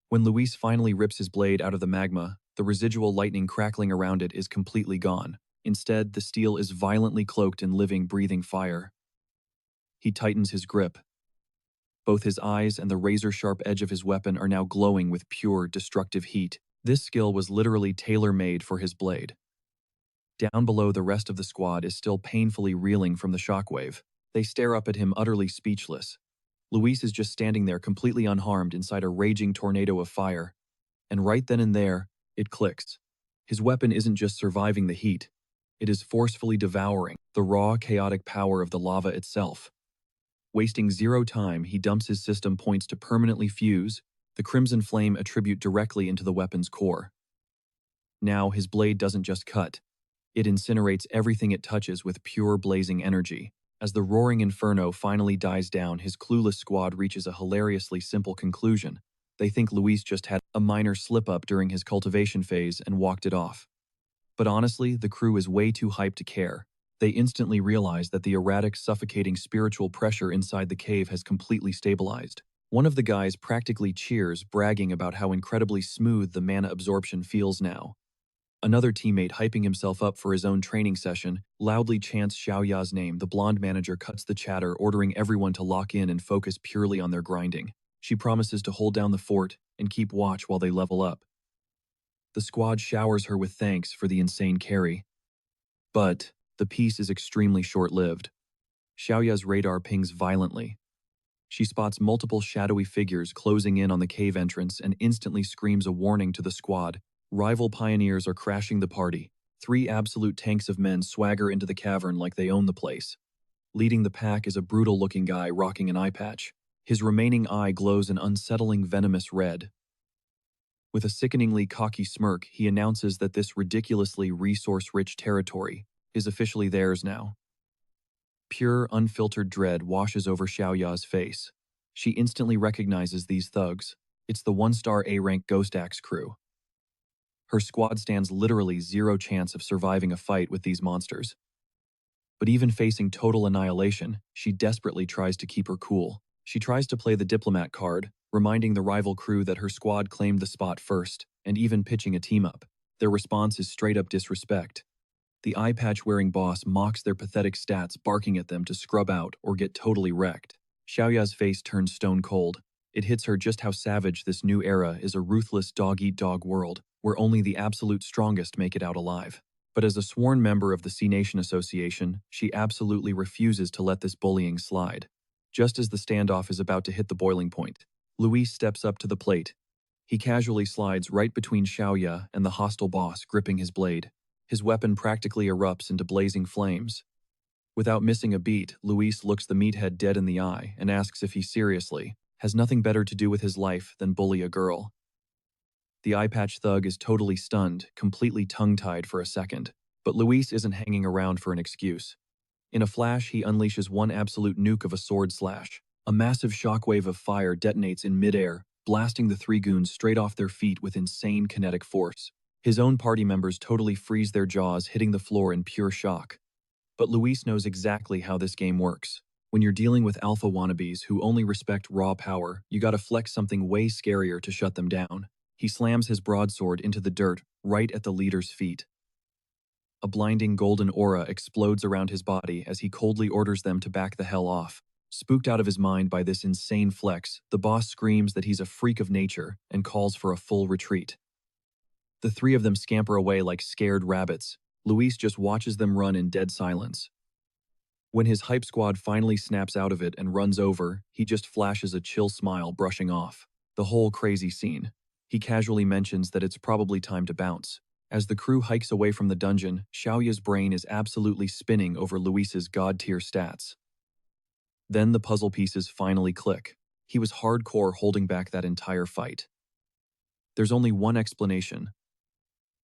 When Luis finally rips his blade out of the magma, the residual lightning crackling around it is completely gone. Instead, the steel is violently cloaked in living, breathing fire. He tightens his grip. Both his eyes and the razor-sharp edge of his weapon are now glowing with pure, destructive heat. This skill was literally tailor-made for his blade. Down below, the rest of the squad is still painfully reeling from the shockwave. They stare up at him utterly speechless. Luis is just standing there completely unharmed inside a raging tornado of fire. And right then and there, it clicks. His weapon isn't just surviving the heat. It is forcefully devouring the raw, chaotic power of the lava itself. Wasting zero time, he dumps his system points to permanently fuse the crimson flame attribute directly into the weapon's core. Now, his blade doesn't just cut. It incinerates everything it touches with pure blazing energy. As the roaring inferno finally dies down, his clueless squad reaches a hilariously simple conclusion. They think Luis just had a minor slip-up during his cultivation phase and walked it off. But honestly, the crew is way too hyped to care. They instantly realize that the erratic, suffocating spiritual pressure inside the cave has completely stabilized. One of the guys practically cheers, bragging about how incredibly smooth the mana absorption feels now. Another teammate, hyping himself up for his own training session, loudly chants Xiaoya's name. The blonde manager cuts the chatter, ordering everyone to lock in and focus purely on their grinding. She promises to hold down the fort and keep watch while they level up. The squad showers her with thanks for the insane carry. But the peace is extremely short-lived. Xiaoya's radar pings violently. She spots multiple shadowy figures closing in on the cave entrance and instantly screams a warning to the squad. Rival pioneers are crashing the party. 3 absolute tanks of men swagger into the cavern like they own the place. Leading the pack is a brutal-looking guy rocking an eye patch. His remaining eye glows an unsettling venomous red. With a sickeningly cocky smirk, he announces that this ridiculously resource-rich territory is officially theirs now. Pure, unfiltered dread washes over Xiaoya's face. She instantly recognizes these thugs. It's the 1-star A-rank Ghost Axe crew. Her squad stands literally zero chance of surviving a fight with these monsters. But even facing total annihilation, she desperately tries to keep her cool. She tries to play the diplomat card, reminding the rival crew that her squad claimed the spot first, and even pitching a team-up. Their response is straight-up disrespect. The eye patch-wearing boss mocks their pathetic stats, barking at them to scrub out or get totally wrecked. Xiaoya's face turns stone cold. It hits her just how savage this new era is, a ruthless dog-eat-dog world, where only the absolute strongest make it out alive. But as a sworn member of the C Nation Association, she absolutely refuses to let this bullying slide. Just as the standoff is about to hit the boiling point, Luis steps up to the plate. He casually slides right between Xiaoya and the hostile boss, gripping his blade. His weapon practically erupts into blazing flames. Without missing a beat, Luis looks the meathead dead in the eye and asks if he seriously has nothing better to do with his life than bully a girl. The eye patch thug is totally stunned, completely tongue-tied for a second. But Luis isn't hanging around for an excuse. In a flash, he unleashes one absolute nuke of a sword slash. A massive shockwave of fire detonates in midair, blasting the 3 goons straight off their feet with insane kinetic force. His own party members totally freeze their jaws, hitting the floor in pure shock. But Luis knows exactly how this game works. When you're dealing with alpha wannabes who only respect raw power, you gotta flex something way scarier to shut them down. He slams his broadsword into the dirt, right at the leader's feet. A blinding golden aura explodes around his body as he coldly orders them to back the hell off. Spooked out of his mind by this insane flex, the boss screams that he's a freak of nature and calls for a full retreat. The 3 of them scamper away like scared rabbits. Luis just watches them run in dead silence. When his hype squad finally snaps out of it and runs over, he just flashes a chill smile, brushing off the whole crazy scene. He casually mentions that it's probably time to bounce. As the crew hikes away from the dungeon, Xiaoya's brain is absolutely spinning over Luis's god-tier stats. Then the puzzle pieces finally click. He was hardcore holding back that entire fight. There's only one explanation.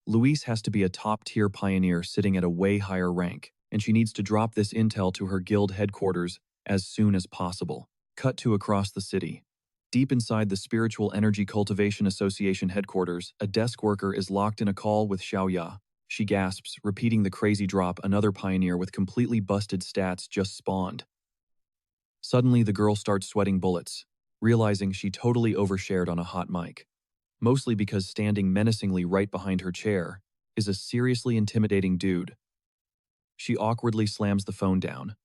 Luis has to be a top-tier pioneer sitting at a way higher rank, and she needs to drop this intel to her guild headquarters as soon as possible. Cut to across the city. Deep inside the Spiritual Energy Cultivation Association headquarters, a desk worker is locked in a call with Xiaoya. She gasps, repeating the crazy drop another pioneer with completely busted stats just spawned. Suddenly, the girl starts sweating bullets, realizing she totally overshared on a hot mic. Mostly because standing menacingly right behind her chair is a seriously intimidating dude. She awkwardly slams the phone down.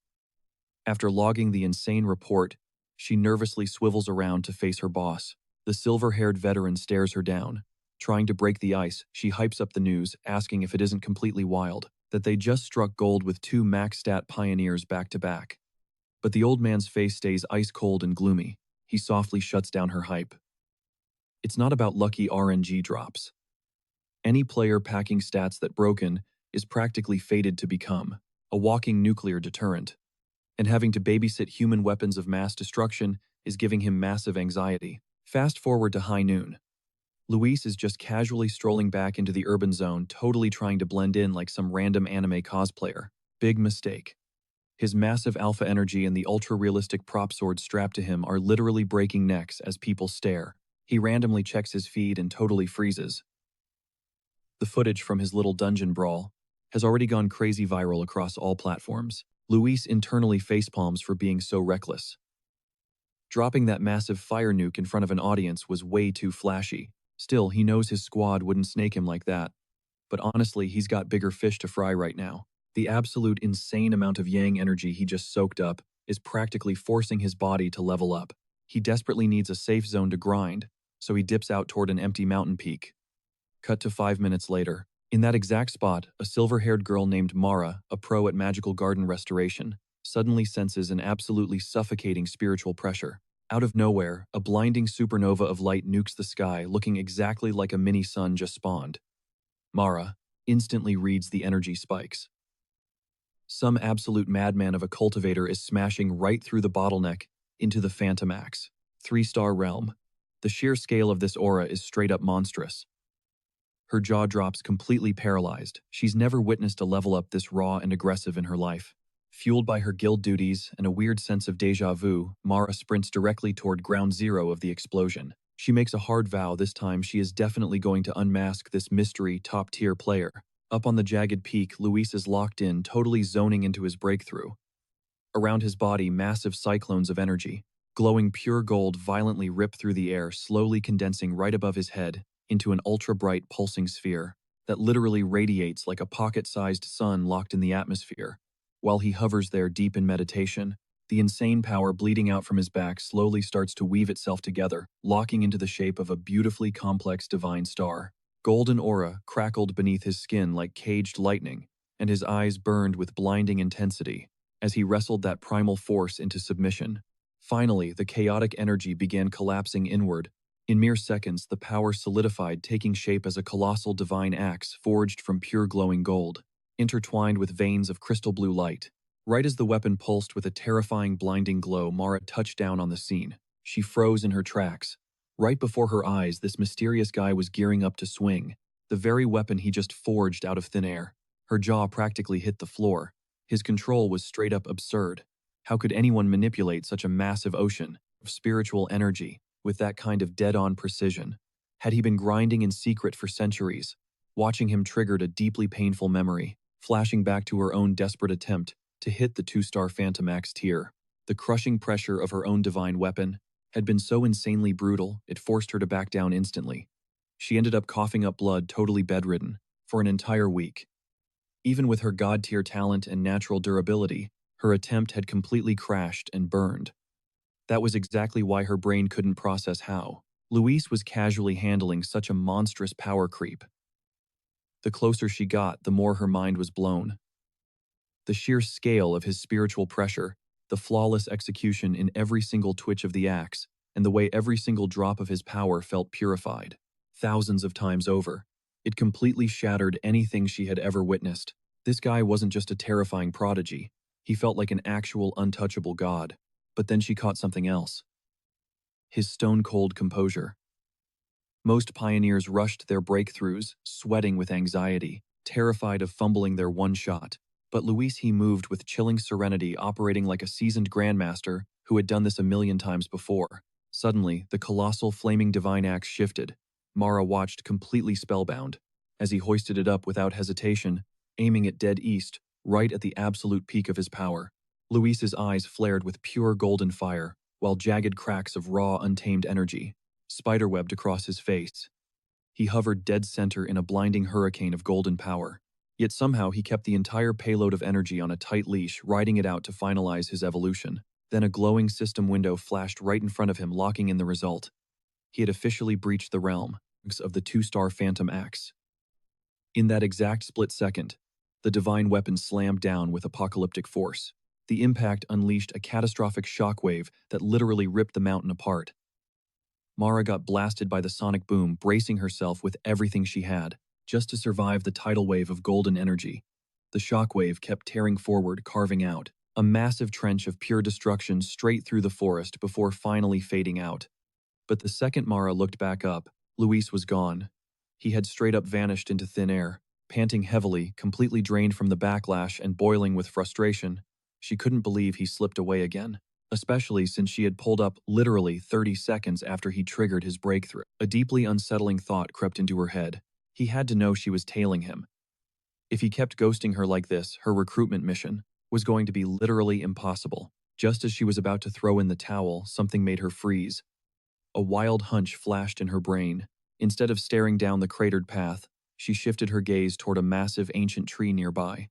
After logging the insane report, she nervously swivels around to face her boss. The silver-haired veteran stares her down. Trying to break the ice, she hypes up the news, asking if it isn't completely wild that they just struck gold with two max stat pioneers back-to-back. But the old man's face stays ice-cold and gloomy. He softly shuts down her hype. It's not about lucky RNG drops. Any player packing stats that broken is practically fated to become a walking nuclear deterrent. And having to babysit human weapons of mass destruction is giving him massive anxiety. Fast forward to high noon. Luis is just casually strolling back into the urban zone, totally trying to blend in like some random anime cosplayer. Big mistake. His massive alpha energy and the ultra-realistic prop sword strapped to him are literally breaking necks as people stare. He randomly checks his feed and totally freezes. The footage from his little dungeon brawl has already gone crazy viral across all platforms. Luis internally facepalms for being so reckless. Dropping that massive fire nuke in front of an audience was way too flashy. Still, he knows his squad wouldn't snake him like that. But honestly, he's got bigger fish to fry right now. The absolute insane amount of yang energy he just soaked up is practically forcing his body to level up. He desperately needs a safe zone to grind, so he dips out toward an empty mountain peak. Cut to 5 minutes later. In that exact spot, a silver-haired girl named Mara, a pro at magical garden restoration, suddenly senses an absolutely suffocating spiritual pressure. Out of nowhere, a blinding supernova of light nukes the sky, looking exactly like a mini-sun just spawned. Mara instantly reads the energy spikes. Some absolute madman of a cultivator is smashing right through the bottleneck into the Phantomax. 3-star realm. The sheer scale of this aura is straight up monstrous. Her jaw drops, completely paralyzed. She's never witnessed a level up this raw and aggressive in her life. Fueled by her guild duties and a weird sense of déjà vu, Mara sprints directly toward ground zero of the explosion. She makes a hard vow this time she is definitely going to unmask this mystery top-tier player. Up on the jagged peak, Luis is locked in, totally zoning into his breakthrough. Around his body, massive cyclones of energy, glowing pure gold, violently rip through the air, slowly condensing right above his head into an ultra-bright pulsing sphere that literally radiates like a pocket-sized sun locked in the atmosphere. While he hovers there deep in meditation, the insane power bleeding out from his back slowly starts to weave itself together, locking into the shape of a beautifully complex divine star. Golden aura crackled beneath his skin like caged lightning, and his eyes burned with blinding intensity as he wrestled that primal force into submission. Finally, the chaotic energy began collapsing inward. In mere seconds, the power solidified, taking shape as a colossal divine axe forged from pure glowing gold, intertwined with veins of crystal blue light. Right as the weapon pulsed with a terrifying, blinding glow, Mara touched down on the scene. She froze in her tracks. Right before her eyes, this mysterious guy was gearing up to swing, the very weapon he just forged out of thin air. Her jaw practically hit the floor. His control was straight up absurd. How could anyone manipulate such a massive ocean of spiritual energy with that kind of dead-on precision? Had he been grinding in secret for centuries? Watching him triggered a deeply painful memory, flashing back to her own desperate attempt to hit the 2-star Phantomax tier. The crushing pressure of her own divine weapon had been so insanely brutal, it forced her to back down instantly. She ended up coughing up blood, totally bedridden, for an entire week. Even with her god-tier talent and natural durability, her attempt had completely crashed and burned. That was exactly why her brain couldn't process how Luis was casually handling such a monstrous power creep. The closer she got, the more her mind was blown. The sheer scale of his spiritual pressure, the flawless execution in every single twitch of the axe, and the way every single drop of his power felt purified, thousands of times over. It completely shattered anything she had ever witnessed. This guy wasn't just a terrifying prodigy. He felt like an actual untouchable god. But then she caught something else. His stone-cold composure. Most pioneers rushed their breakthroughs, sweating with anxiety, terrified of fumbling their one shot. But Luis, he moved with chilling serenity, operating like a seasoned grandmaster who had done this a million times before. Suddenly, the colossal flaming divine axe shifted. Mara watched, completely spellbound, as he hoisted it up without hesitation, aiming it dead east, right at the absolute peak of his power. Luis's eyes flared with pure golden fire, while jagged cracks of raw, untamed energy spiderwebbed across his face. He hovered dead center in a blinding hurricane of golden power. Yet somehow he kept the entire payload of energy on a tight leash, riding it out to finalize his evolution. Then a glowing system window flashed right in front of him, locking in the result. He had officially breached the realm of the two-star Phantom Axe. In that exact split second, the divine weapon slammed down with apocalyptic force. The impact unleashed a catastrophic shockwave that literally ripped the mountain apart. Mara got blasted by the sonic boom, bracing herself with everything she had, just to survive the tidal wave of golden energy. The shockwave kept tearing forward, carving out a massive trench of pure destruction straight through the forest before finally fading out. But the second Mara looked back up, Luis was gone. He had straight up vanished into thin air. Panting heavily, completely drained from the backlash and boiling with frustration, she couldn't believe he slipped away again, especially since she had pulled up literally 30 seconds after he triggered his breakthrough. A deeply unsettling thought crept into her head. He had to know she was tailing him. If he kept ghosting her like this, her recruitment mission was going to be literally impossible. Just as she was about to throw in the towel, something made her freeze. A wild hunch flashed in her brain. Instead of staring down the cratered path, she shifted her gaze toward a massive ancient tree nearby.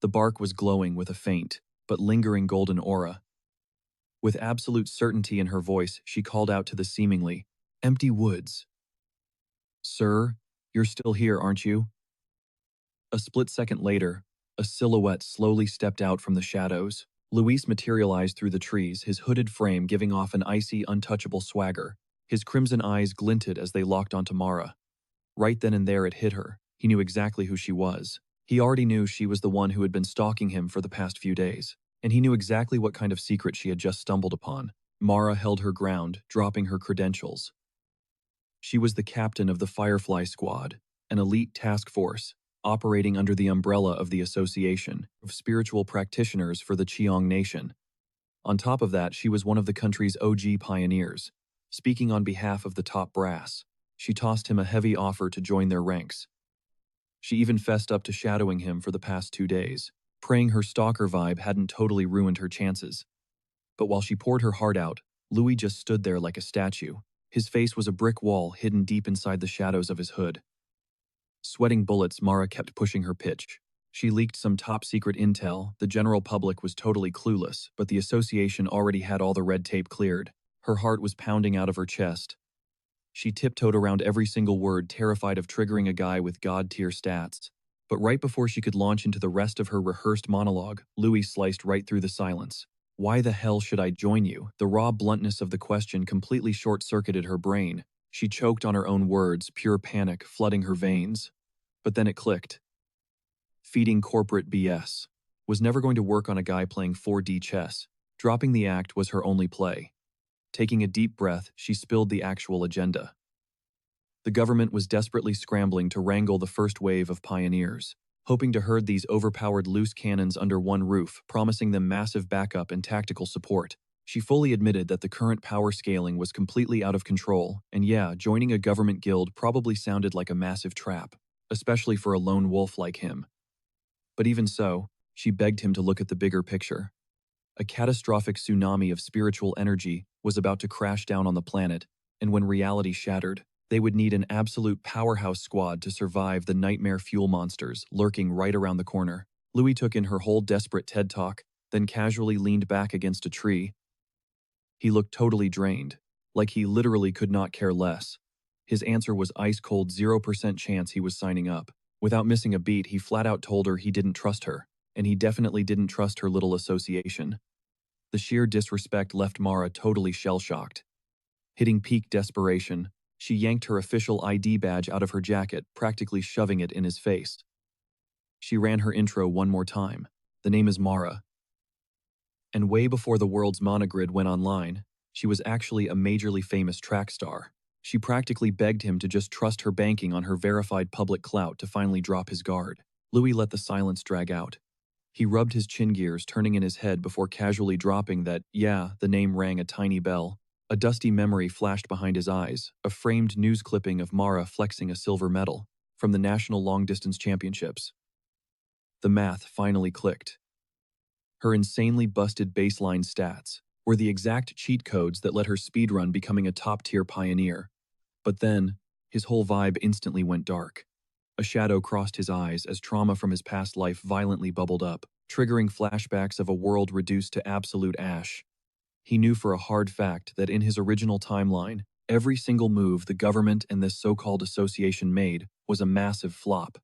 The bark was glowing with a faint, but lingering golden aura. With absolute certainty in her voice, she called out to the seemingly empty woods. "Sir, you're still here, aren't you?" A split second later, a silhouette slowly stepped out from the shadows. Luis materialized through the trees, his hooded frame giving off an icy, untouchable swagger. His crimson eyes glinted as they locked onto Mara. Right then and there it hit her. He knew exactly who she was. He already knew she was the one who had been stalking him for the past few days, and he knew exactly what kind of secret she had just stumbled upon. Mara held her ground, dropping her credentials. She was the captain of the Firefly Squad, an elite task force, operating under the umbrella of the Association of Spiritual Practitioners for the Cheong Nation. On top of that, she was one of the country's OG pioneers. Speaking on behalf of the top brass, she tossed him a heavy offer to join their ranks. She even fessed up to shadowing him for the past 2 days, praying her stalker vibe hadn't totally ruined her chances. But while she poured her heart out, Louis just stood there like a statue. His face was a brick wall hidden deep inside the shadows of his hood. Sweating bullets, Mara kept pushing her pitch. She leaked some top-secret intel. The general public was totally clueless, but the association already had all the red tape cleared. Her heart was pounding out of her chest. She tiptoed around every single word, terrified of triggering a guy with god-tier stats. But right before she could launch into the rest of her rehearsed monologue, Louis sliced right through the silence. "Why the hell should I join you?" The raw bluntness of the question completely short-circuited her brain. She choked on her own words, pure panic flooding her veins. But then it clicked. Feeding corporate BS was never going to work on a guy playing 4D chess. Dropping the act was her only play. Taking a deep breath, she spilled the actual agenda. The government was desperately scrambling to wrangle the first wave of pioneers, hoping to herd these overpowered loose cannons under one roof, promising them massive backup and tactical support. She fully admitted that the current power scaling was completely out of control, and yeah, joining a government guild probably sounded like a massive trap, especially for a lone wolf like him. But even so, she begged him to look at the bigger picture. A catastrophic tsunami of spiritual energy was about to crash down on the planet, and when reality shattered, they would need an absolute powerhouse squad to survive the nightmare fuel monsters lurking right around the corner. Louis took in her whole desperate TED talk, then casually leaned back against a tree. He looked totally drained, like he literally could not care less. His answer was ice-cold 0% chance he was signing up. Without missing a beat, he flat out told her he didn't trust her, and he definitely didn't trust her little association. The sheer disrespect left Mara totally shell-shocked. Hitting peak desperation, she yanked her official ID badge out of her jacket, practically shoving it in his face. She ran her intro one more time. "The name is Mara." And way before the world's monogrid went online, she was actually a majorly famous track star. She practically begged him to just trust her banking on her verified public clout to finally drop his guard. Louis let the silence drag out. He rubbed his chin gears, turning in his head before casually dropping that, yeah, the name rang a tiny bell. A dusty memory flashed behind his eyes, a framed news clipping of Mara flexing a silver medal from the National Long Distance Championships. The math finally clicked. Her insanely busted baseline stats were the exact cheat codes that let her speedrun becoming a top-tier pioneer. But then, his whole vibe instantly went dark. A shadow crossed his eyes as trauma from his past life violently bubbled up, triggering flashbacks of a world reduced to absolute ash. He knew for a hard fact that in his original timeline, every single move the government and this so-called association made was a massive flop.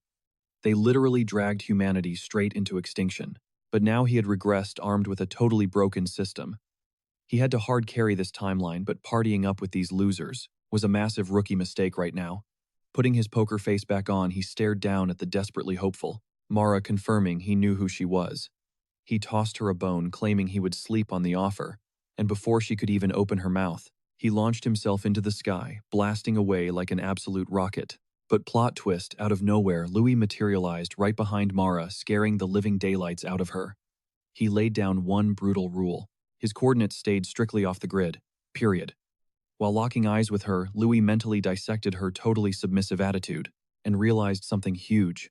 They literally dragged humanity straight into extinction. But now he had regressed armed with a totally broken system. He had to hard carry this timeline, but partying up with these losers was a massive rookie mistake right now. Putting his poker face back on, he stared down at the desperately hopeful Mara, confirming he knew who she was. He tossed her a bone, claiming he would sleep on the offer, and before she could even open her mouth, he launched himself into the sky, blasting away like an absolute rocket. But plot twist, out of nowhere, Louis materialized right behind Mara, scaring the living daylights out of her. He laid down one brutal rule. His coordinates stayed strictly off the grid. Period. While locking eyes with her, Louis mentally dissected her totally submissive attitude and realized something huge.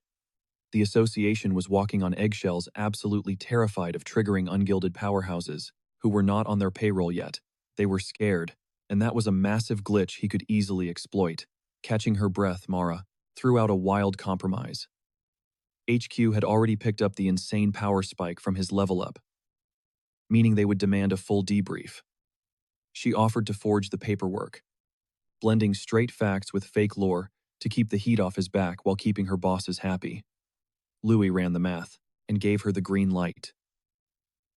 The association was walking on eggshells, absolutely terrified of triggering ungilded powerhouses who were not on their payroll yet. They were scared, and that was a massive glitch he could easily exploit. Catching her breath, Mara threw out a wild compromise. HQ had already picked up the insane power spike from his level up, meaning they would demand a full debrief. She offered to forge the paperwork, blending straight facts with fake lore to keep the heat off his back while keeping her bosses happy. Louis ran the math and gave her the green light.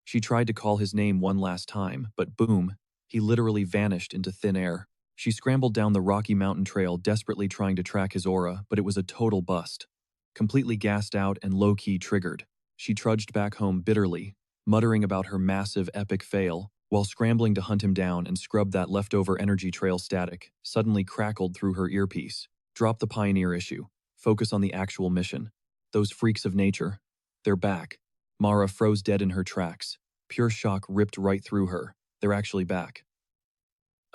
She tried to call his name one last time, but boom, he literally vanished into thin air. She scrambled down the rocky mountain trail, desperately trying to track his aura, but it was a total bust. Completely gassed out and low-key triggered, she trudged back home bitterly, muttering about her massive epic fail, while scrambling to hunt him down and scrub that leftover energy trail. Static suddenly crackled through her earpiece. Drop the pioneer issue. Focus on the actual mission. Those freaks of nature. They're back. Mara froze dead in her tracks. Pure shock ripped right through her. They're actually back.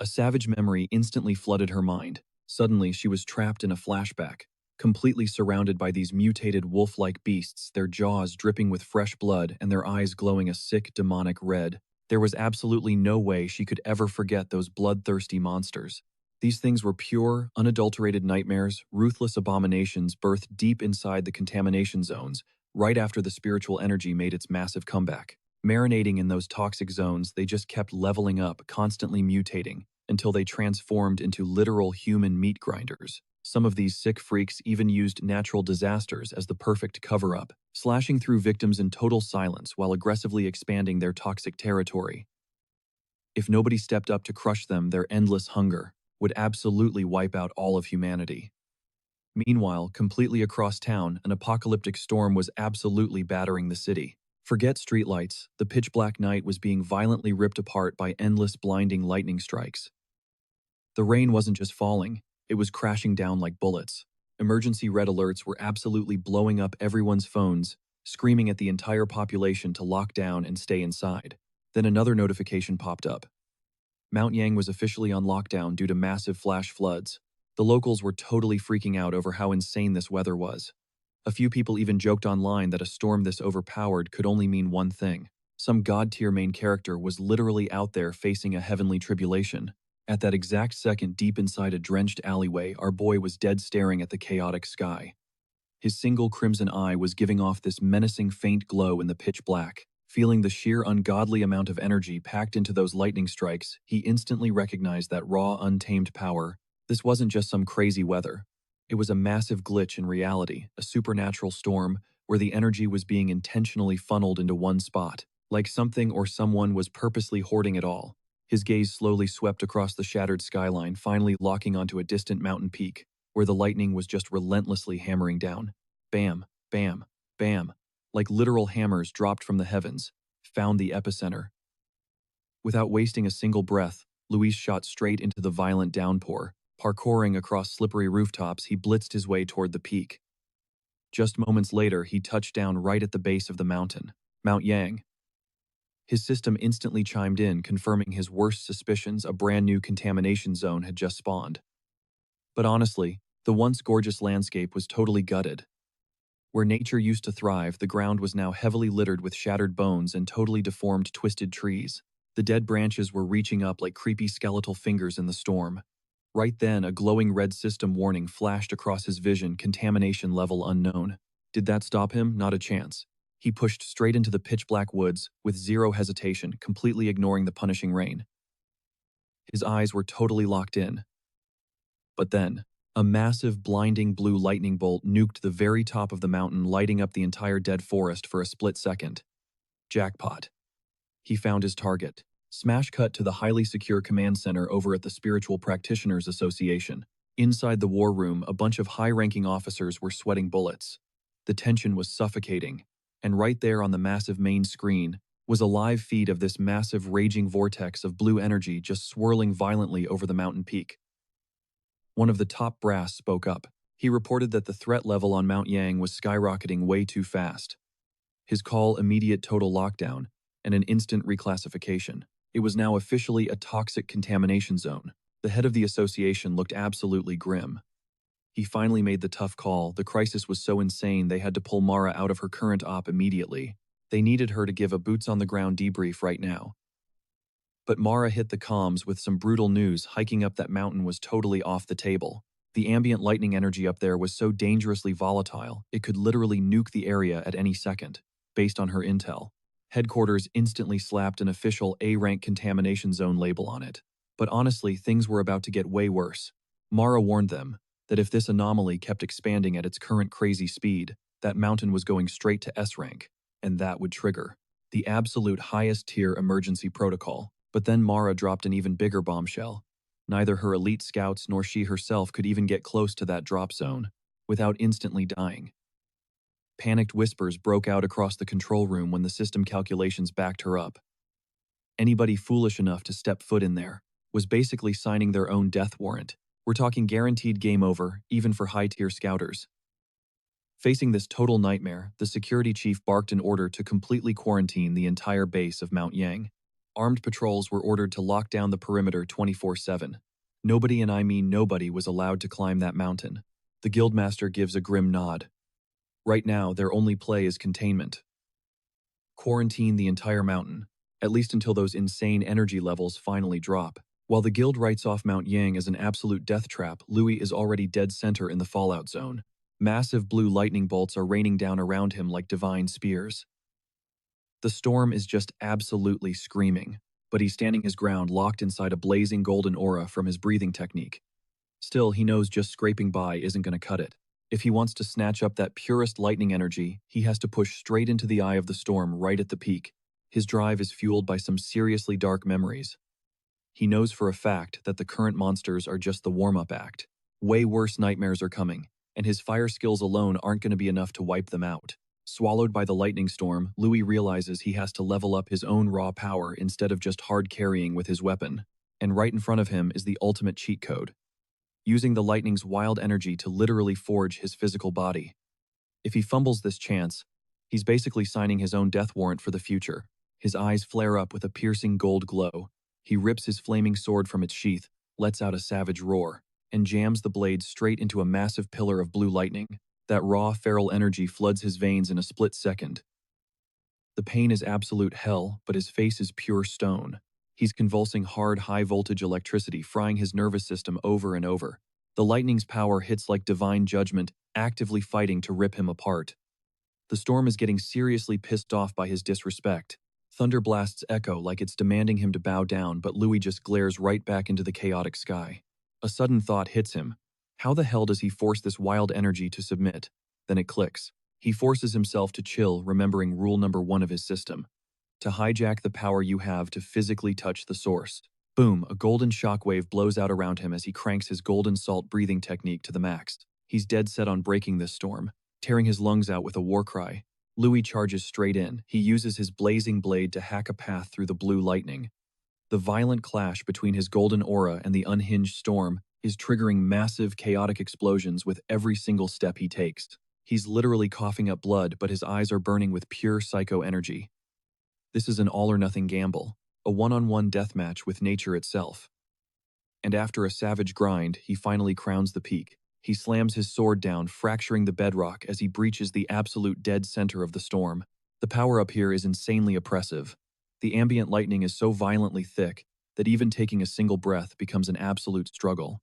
A savage memory instantly flooded her mind. Suddenly, she was trapped in a flashback, completely surrounded by these mutated wolf-like beasts, their jaws dripping with fresh blood and their eyes glowing a sick, demonic red. There was absolutely no way she could ever forget those bloodthirsty monsters. These things were pure, unadulterated nightmares, ruthless abominations birthed deep inside the contamination zones, right after the spiritual energy made its massive comeback. Marinating in those toxic zones, they just kept leveling up, constantly mutating, until they transformed into literal human meat grinders. Some of these sick freaks even used natural disasters as the perfect cover-up, slashing through victims in total silence while aggressively expanding their toxic territory. If nobody stepped up to crush them, their endless hunger would absolutely wipe out all of humanity. Meanwhile, completely across town, an apocalyptic storm was absolutely battering the city. Forget streetlights, the pitch-black night was being violently ripped apart by endless blinding lightning strikes. The rain wasn't just falling, it was crashing down like bullets. Emergency red alerts were absolutely blowing up everyone's phones, screaming at the entire population to lock down and stay inside. Then another notification popped up. Mount Yang was officially on lockdown due to massive flash floods. The locals were totally freaking out over how insane this weather was. A few people even joked online that a storm this overpowered could only mean one thing. Some god-tier main character was literally out there facing a heavenly tribulation. At that exact second, deep inside a drenched alleyway, our boy was dead staring at the chaotic sky. His single crimson eye was giving off this menacing faint glow in the pitch black. Feeling the sheer ungodly amount of energy packed into those lightning strikes, he instantly recognized that raw, untamed power. This wasn't just some crazy weather. It was a massive glitch in reality, a supernatural storm where the energy was being intentionally funneled into one spot, like something or someone was purposely hoarding it all. His gaze slowly swept across the shattered skyline, finally locking onto a distant mountain peak, where the lightning was just relentlessly hammering down. Bam, bam, bam. Like literal hammers dropped from the heavens, found the epicenter. Without wasting a single breath, Luis shot straight into the violent downpour. Parkouring across slippery rooftops, he blitzed his way toward the peak. Just moments later, he touched down right at the base of the mountain, Mount Yang. His system instantly chimed in, confirming his worst suspicions: a brand new contamination zone had just spawned. But honestly, the once gorgeous landscape was totally gutted. Where nature used to thrive, the ground was now heavily littered with shattered bones and totally deformed, twisted trees. The dead branches were reaching up like creepy skeletal fingers in the storm. Right then, a glowing red system warning flashed across his vision, contamination level unknown. Did that stop him? Not a chance. He pushed straight into the pitch-black woods with zero hesitation, completely ignoring the punishing rain. His eyes were totally locked in. But then, a massive, blinding blue lightning bolt nuked the very top of the mountain, lighting up the entire dead forest for a split second. Jackpot. He found his target. Smash cut to the highly secure command center over at the Spiritual Practitioners Association. Inside the war room, a bunch of high-ranking officers were sweating bullets. The tension was suffocating, and right there on the massive main screen was a live feed of this massive raging vortex of blue energy just swirling violently over the mountain peak. One of the top brass spoke up. He reported that the threat level on Mount Yang was skyrocketing way too fast. His call: immediate total lockdown and an instant reclassification. It was now officially a toxic contamination zone. The head of the association looked absolutely grim. He finally made the tough call. The crisis was so insane they had to pull Mara out of her current op immediately. They needed her to give a boots-on-the-ground debrief right now. But Mara hit the comms with some brutal news. Hiking up that mountain was totally off the table. The ambient lightning energy up there was so dangerously volatile, it could literally nuke the area at any second. Based on her intel, headquarters instantly slapped an official A-rank contamination zone label on it. But honestly, things were about to get way worse. Mara warned them that if this anomaly kept expanding at its current crazy speed, that mountain was going straight to S-rank, and that would trigger the absolute highest tier emergency protocol. But then Mara dropped an even bigger bombshell. Neither her elite scouts nor she herself could even get close to that drop zone without instantly dying. Panicked whispers broke out across the control room when the system calculations backed her up. Anybody foolish enough to step foot in there was basically signing their own death warrant. We're talking guaranteed game over, even for high-tier scouters. Facing this total nightmare, the security chief barked an order to completely quarantine the entire base of Mount Yang. Armed patrols were ordered to lock down the perimeter 24/7. Nobody, and I mean nobody, was allowed to climb that mountain. The guildmaster gives a grim nod. Right now, their only play is containment. Quarantine the entire mountain, at least until those insane energy levels finally drop. While the guild writes off Mount Yang as an absolute death trap, Louis is already dead center in the fallout zone. Massive blue lightning bolts are raining down around him like divine spears. The storm is just absolutely screaming, but he's standing his ground, locked inside a blazing golden aura from his breathing technique. Still, he knows just scraping by isn't going to cut it. If he wants to snatch up that purest lightning energy, he has to push straight into the eye of the storm right at the peak. His drive is fueled by some seriously dark memories. He knows for a fact that the current monsters are just the warm-up act. Way worse nightmares are coming, and his fire skills alone aren't going to be enough to wipe them out. Swallowed by the lightning storm, Louis realizes he has to level up his own raw power instead of just hard carrying with his weapon. And right in front of him is the ultimate cheat code, using the lightning's wild energy to literally forge his physical body. If he fumbles this chance, he's basically signing his own death warrant for the future. His eyes flare up with a piercing gold glow. He rips his flaming sword from its sheath, lets out a savage roar, and jams the blade straight into a massive pillar of blue lightning. That raw, feral energy floods his veins in a split second. The pain is absolute hell, but his face is pure stone. He's convulsing hard, high-voltage electricity, frying his nervous system over and over. The lightning's power hits like divine judgment, actively fighting to rip him apart. The storm is getting seriously pissed off by his disrespect. Thunder blasts echo like it's demanding him to bow down, but Louis just glares right back into the chaotic sky. A sudden thought hits him. How the hell does he force this wild energy to submit? Then it clicks. He forces himself to chill, remembering rule number 1 of his system: to hijack the power you have to physically touch the source. Boom, a golden shockwave blows out around him as he cranks his golden salt breathing technique to the max. He's dead set on breaking this storm. Tearing his lungs out with a war cry, Louis charges straight in. He uses his blazing blade to hack a path through the blue lightning. The violent clash between his golden aura and the unhinged storm is triggering massive, chaotic explosions with every single step he takes. He's literally coughing up blood, but his eyes are burning with pure psycho energy. This is an all-or-nothing gamble, a one-on-one deathmatch with nature itself. And after a savage grind, he finally crowns the peak. He slams his sword down, fracturing the bedrock as he breaches the absolute dead center of the storm. The power up here is insanely oppressive. The ambient lightning is so violently thick that even taking a single breath becomes an absolute struggle.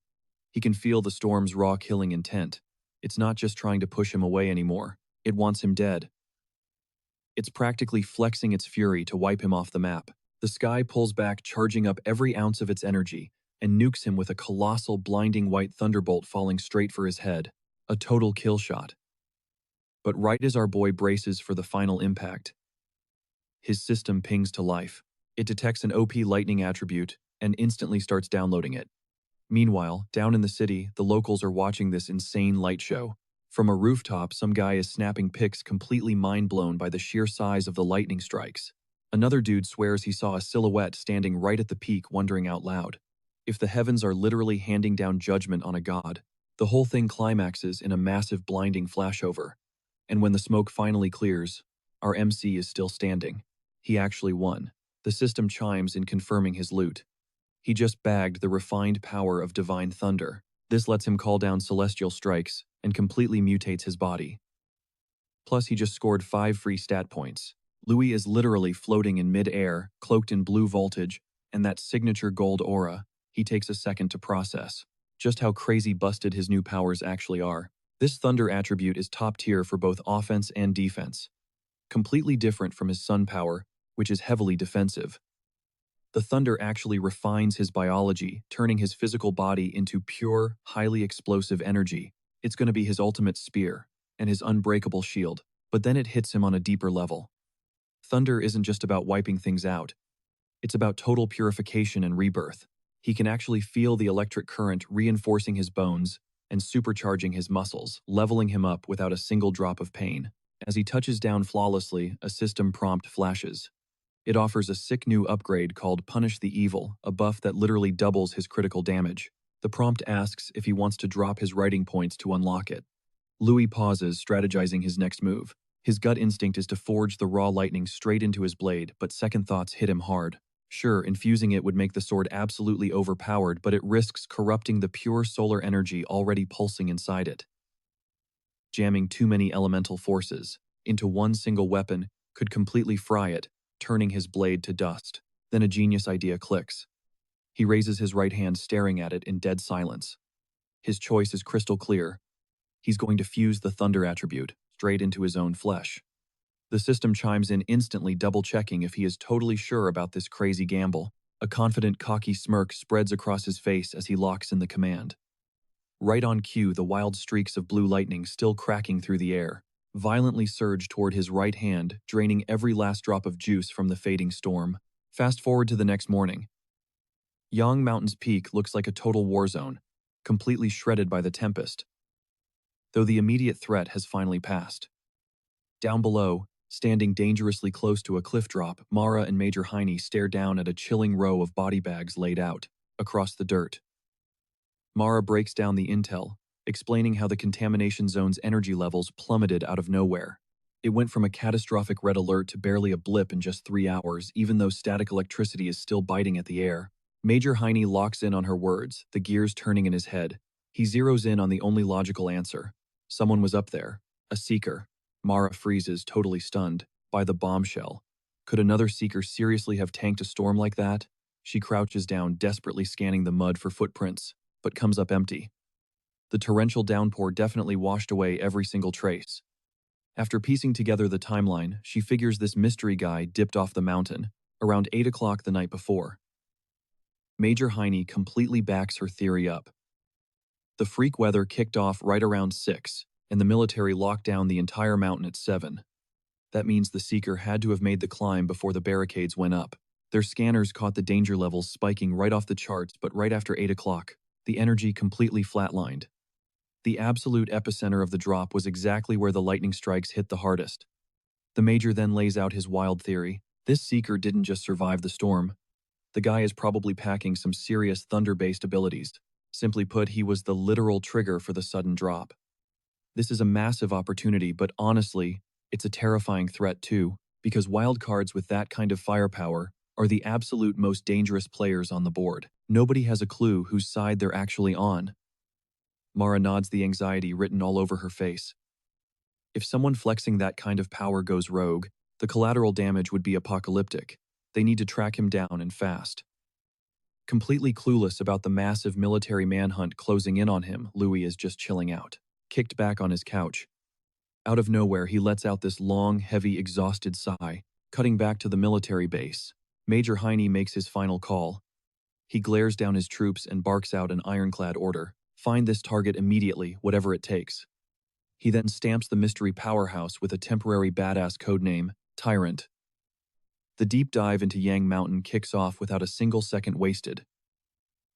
He can feel the storm's raw killing intent. It's not just trying to push him away anymore. It wants him dead. It's practically flexing its fury to wipe him off the map. The sky pulls back, charging up every ounce of its energy, and nukes him with a colossal, blinding white thunderbolt falling straight for his head. A total kill shot. But right as our boy braces for the final impact, his system pings to life. It detects an OP lightning attribute and instantly starts downloading it. Meanwhile, down in the city, the locals are watching this insane light show. From a rooftop, some guy is snapping pics, completely mind-blown by the sheer size of the lightning strikes. Another dude swears he saw a silhouette standing right at the peak, wondering out loud. If the heavens are literally handing down judgment on a god, the whole thing climaxes in a massive blinding flashover. And when the smoke finally clears, our MC is still standing. He actually won. The system chimes in confirming his loot. He just bagged the refined power of divine thunder. This lets him call down celestial strikes and completely mutates his body. Plus, he just scored 5 free stat points. Louis is literally floating in mid-air, cloaked in blue voltage, and that signature gold aura. He takes a second to process just how crazy busted his new powers actually are. This thunder attribute is top tier for both offense and defense. Completely different from his sun power, which is heavily defensive. The thunder actually refines his biology, turning his physical body into pure, highly explosive energy. It's going to be his ultimate spear and his unbreakable shield, but then it hits him on a deeper level. Thunder isn't just about wiping things out. It's about total purification and rebirth. He can actually feel the electric current reinforcing his bones and supercharging his muscles, leveling him up without a single drop of pain. As he touches down flawlessly, a system prompt flashes. It offers a sick new upgrade called Punish the Evil, a buff that literally doubles his critical damage. The prompt asks if he wants to drop his writing points to unlock it. Louis pauses, strategizing his next move. His gut instinct is to forge the raw lightning straight into his blade, but second thoughts hit him hard. Sure, infusing it would make the sword absolutely overpowered, but it risks corrupting the pure solar energy already pulsing inside it. Jamming too many elemental forces into one single weapon could completely fry it, turning his blade to dust. Then a genius idea clicks. He raises his right hand, staring at it in dead silence. His choice is crystal clear. He's going to fuse the thunder attribute straight into his own flesh. The system chimes in instantly, double-checking if he is totally sure about this crazy gamble. A confident, cocky smirk spreads across his face as he locks in the command. Right on cue, the wild streaks of blue lightning, still cracking through the air, violently surge toward his right hand, draining every last drop of juice from the fading storm. Fast forward to the next morning. Yang Mountain's peak looks like a total war zone, completely shredded by the tempest, though the immediate threat has finally passed. Down below, standing dangerously close to a cliff drop, Mara and Major Heine stare down at a chilling row of body bags laid out across the dirt. Mara breaks down the intel, explaining how the contamination zone's energy levels plummeted out of nowhere. It went from a catastrophic red alert to barely a blip in just 3 hours, even though static electricity is still biting at the air. Major Heine locks in on her words, the gears turning in his head. He zeroes in on the only logical answer. Someone was up there. A seeker. Mara freezes, totally stunned by the bombshell. Could another seeker seriously have tanked a storm like that? She crouches down, desperately scanning the mud for footprints, but comes up empty. The torrential downpour definitely washed away every single trace. After piecing together the timeline, she figures this mystery guy dipped off the mountain around 8 o'clock the night before. Major Heine completely backs her theory up. The freak weather kicked off right around 6, and the military locked down the entire mountain at 7. That means the seeker had to have made the climb before the barricades went up. Their scanners caught the danger levels spiking right off the charts, but right after 8 o'clock, the energy completely flatlined. The absolute epicenter of the drop was exactly where the lightning strikes hit the hardest. The Major then lays out his wild theory. This seeker didn't just survive the storm. The guy is probably packing some serious thunder-based abilities. Simply put, he was the literal trigger for the sudden drop. This is a massive opportunity, but honestly, it's a terrifying threat too, because wildcards with that kind of firepower are the absolute most dangerous players on the board. Nobody has a clue whose side they're actually on. Mara nods, the anxiety written all over her face. If someone flexing that kind of power goes rogue, the collateral damage would be apocalyptic. They need to track him down and fast. Completely clueless about the massive military manhunt closing in on him, Louis is just chilling out, kicked back on his couch. Out of nowhere, he lets out this long, heavy, exhausted sigh, cutting back to the military base. Major Heine makes his final call. He glares down his troops and barks out an ironclad order. Find this target immediately, whatever it takes. He then stamps the mystery powerhouse with a temporary badass codename, Tyrant. The deep dive into Yang Mountain kicks off without a single second wasted.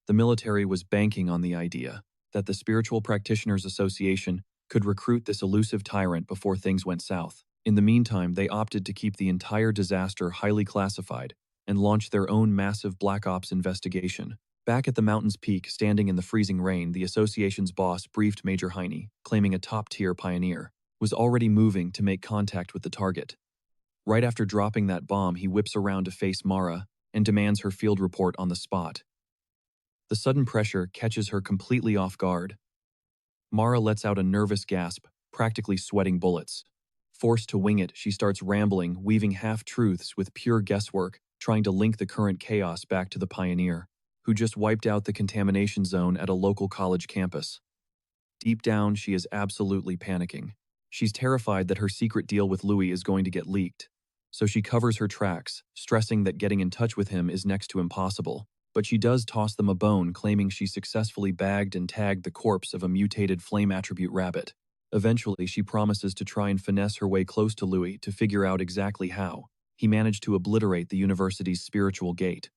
The military was banking on the idea that the Spiritual Practitioners Association could recruit this elusive tyrant before things went south. In the meantime, they opted to keep the entire disaster highly classified and launch their own massive Black Ops investigation. Back at the mountain's peak, standing in the freezing rain, the association's boss briefed Major Heine, claiming a top-tier pioneer was already moving to make contact with the target. Right after dropping that bomb, he whips around to face Mara and demands her field report on the spot. The sudden pressure catches her completely off guard. Mara lets out a nervous gasp, practically sweating bullets. Forced to wing it, she starts rambling, weaving half-truths with pure guesswork, trying to link the current chaos back to the pioneer, who just wiped out the contamination zone at a local college campus. Deep down, she is absolutely panicking. She's terrified that her secret deal with Louis is going to get leaked, so she covers her tracks, stressing that getting in touch with him is next to impossible. But she does toss them a bone, claiming she successfully bagged and tagged the corpse of a mutated flame attribute rabbit. Eventually, she promises to try and finesse her way close to Louis to figure out exactly how he managed to obliterate the university's spiritual gate.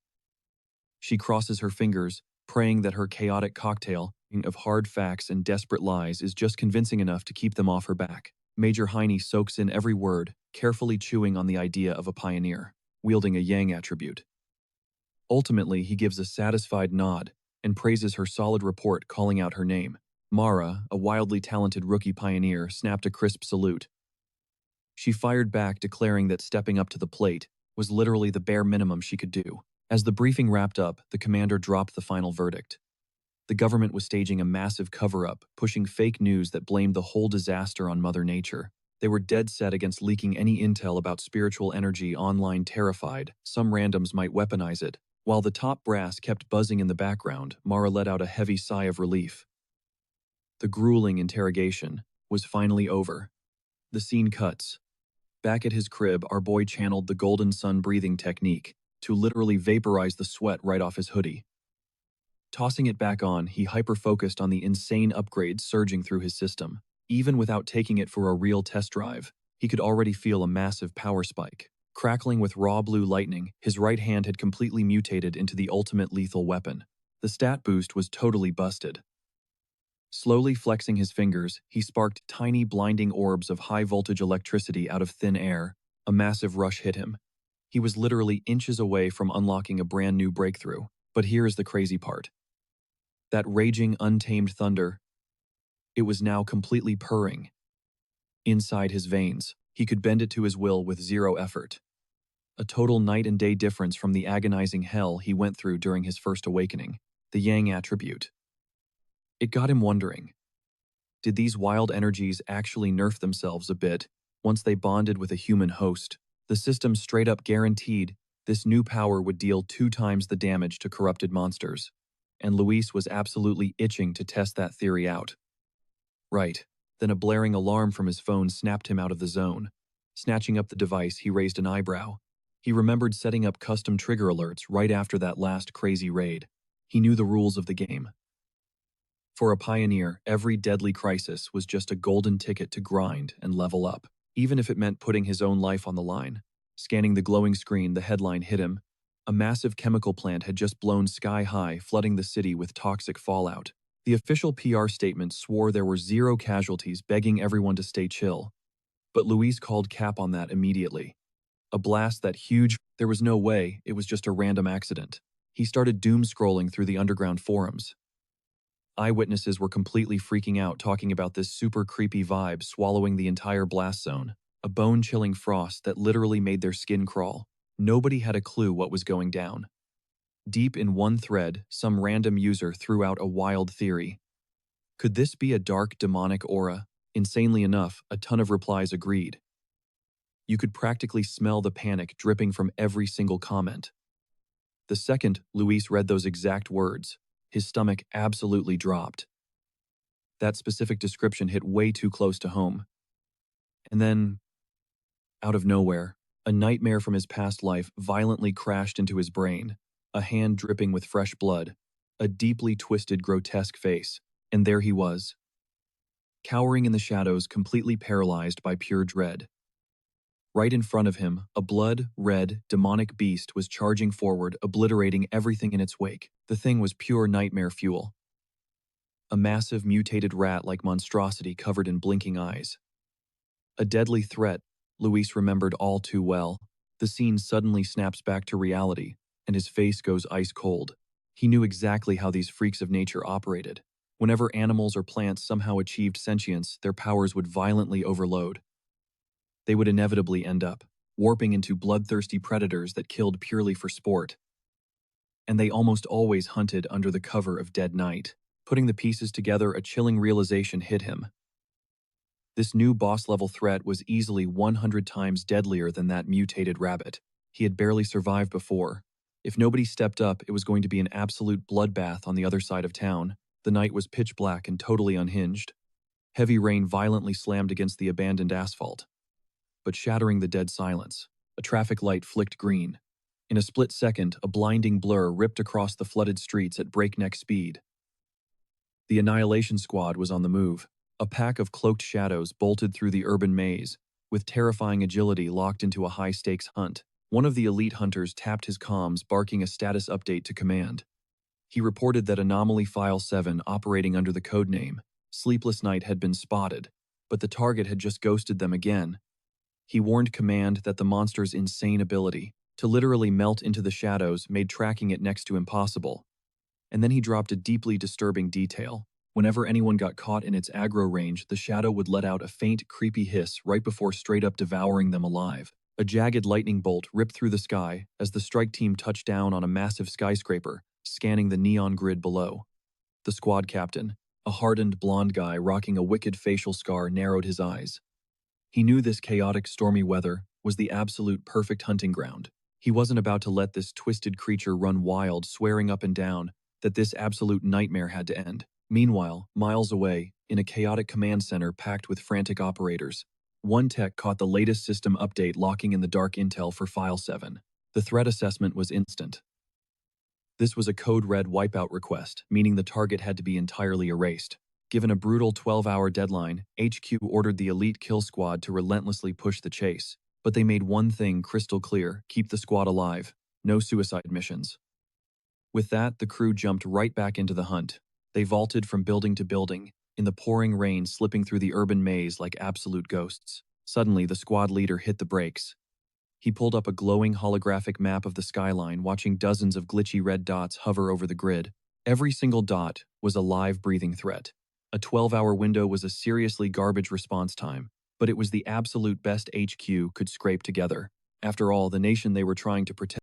She crosses her fingers, praying that her chaotic cocktail of hard facts and desperate lies is just convincing enough to keep them off her back. Major Heine soaks in every word, carefully chewing on the idea of a pioneer, wielding a Yang attribute. Ultimately, he gives a satisfied nod and praises her solid report, calling out her name. Mara, a wildly talented rookie pioneer, snapped a crisp salute. She fired back, declaring that stepping up to the plate was literally the bare minimum she could do. As the briefing wrapped up, the commander dropped the final verdict. The government was staging a massive cover-up, pushing fake news that blamed the whole disaster on Mother Nature. They were dead set against leaking any intel about spiritual energy online, terrified some randoms might weaponize it. While the top brass kept buzzing in the background, Mara let out a heavy sigh of relief. The grueling interrogation was finally over. The scene cuts. Back at his crib, our boy channeled the golden sun breathing technique to literally vaporize the sweat right off his hoodie. Tossing it back on, he hyper-focused on the insane upgrades surging through his system. Even without taking it for a real test drive, he could already feel a massive power spike. Crackling with raw blue lightning, his right hand had completely mutated into the ultimate lethal weapon. The stat boost was totally busted. Slowly flexing his fingers, he sparked tiny blinding orbs of high-voltage electricity out of thin air. A massive rush hit him. He was literally inches away from unlocking a brand new breakthrough. But here is the crazy part. That raging, untamed thunder, it was now completely purring. Inside his veins, he could bend it to his will with zero effort. A total night and day difference from the agonizing hell he went through during his first awakening. The Yang attribute. It got him wondering. Did these wild energies actually nerf themselves a bit once they bonded with a human host? The system straight up guaranteed this new power would deal 2 times the damage to corrupted monsters. And Luis was absolutely itching to test that theory out. Right. Then a blaring alarm from his phone snapped him out of the zone. Snatching up the device, he raised an eyebrow. He remembered setting up custom trigger alerts right after that last crazy raid. He knew the rules of the game. For a pioneer, every deadly crisis was just a golden ticket to grind and level up, even if it meant putting his own life on the line. Scanning the glowing screen, the headline hit him. A massive chemical plant had just blown sky high, flooding the city with toxic fallout. The official PR statement swore there were 0 casualties, begging everyone to stay chill. But Luis called cap on that immediately. A blast that huge, there was no way, it was just a random accident. He started doom-scrolling through the underground forums. Eyewitnesses were completely freaking out, talking about this super creepy vibe swallowing the entire blast zone. A bone-chilling frost that literally made their skin crawl. Nobody had a clue what was going down. Deep in one thread, some random user threw out a wild theory. Could this be a dark demonic aura? Insanely enough, a ton of replies agreed. You could practically smell the panic dripping from every single comment. The second Luis read those exact words, his stomach absolutely dropped. That specific description hit way too close to home. And then, out of nowhere, a nightmare from his past life violently crashed into his brain, a hand dripping with fresh blood, a deeply twisted, grotesque face, and there he was, cowering in the shadows, completely paralyzed by pure dread. Right in front of him, a blood-red, demonic beast was charging forward, obliterating everything in its wake. The thing was pure nightmare fuel. A massive, mutated rat-like monstrosity covered in blinking eyes. A deadly threat, Luis remembered all too well. The scene suddenly snaps back to reality, and his face goes ice cold. He knew exactly how these freaks of nature operated. Whenever animals or plants somehow achieved sentience, their powers would violently overload. They would inevitably end up warping into bloodthirsty predators that killed purely for sport. And they almost always hunted under the cover of dead night. Putting the pieces together, a chilling realization hit him. This new boss-level threat was easily 100 times deadlier than that mutated rabbit. He had barely survived before. If nobody stepped up, it was going to be an absolute bloodbath on the other side of town. The night was pitch black and totally unhinged. Heavy rain violently slammed against the abandoned asphalt, but shattering the dead silence. A traffic light flicked green. In a split second, a blinding blur ripped across the flooded streets at breakneck speed. The Annihilation Squad was on the move. A pack of cloaked shadows bolted through the urban maze, with terrifying agility locked into a high-stakes hunt. One of the elite hunters tapped his comms, barking a status update to command. He reported that Anomaly File 7, operating under the codename Sleepless Night, had been spotted, but the target had just ghosted them again. He warned command that the monster's insane ability to literally melt into the shadows made tracking it next to impossible. And then he dropped a deeply disturbing detail. Whenever anyone got caught in its aggro range, the shadow would let out a faint, creepy hiss right before straight-up devouring them alive. A jagged lightning bolt ripped through the sky as the strike team touched down on a massive skyscraper, scanning the neon grid below. The squad captain, a hardened blonde guy rocking a wicked facial scar, narrowed his eyes. He knew this chaotic, stormy weather was the absolute perfect hunting ground. He wasn't about to let this twisted creature run wild, swearing up and down that this absolute nightmare had to end. Meanwhile, miles away, in a chaotic command center packed with frantic operators, one tech caught the latest system update locking in the dark intel for File 7. The threat assessment was instant. This was a code red wipeout request, meaning the target had to be entirely erased. Given a brutal 12-hour deadline, HQ ordered the elite kill squad to relentlessly push the chase. But they made one thing crystal clear: keep the squad alive. No suicide missions. With that, the crew jumped right back into the hunt. They vaulted from building to building, in the pouring rain, slipping through the urban maze like absolute ghosts. Suddenly, the squad leader hit the brakes. He pulled up a glowing holographic map of the skyline, watching dozens of glitchy red dots hover over the grid. Every single dot was a live, breathing threat. A 12-hour window was a seriously garbage response time, but it was the absolute best HQ could scrape together. After all, the nation they were trying to protect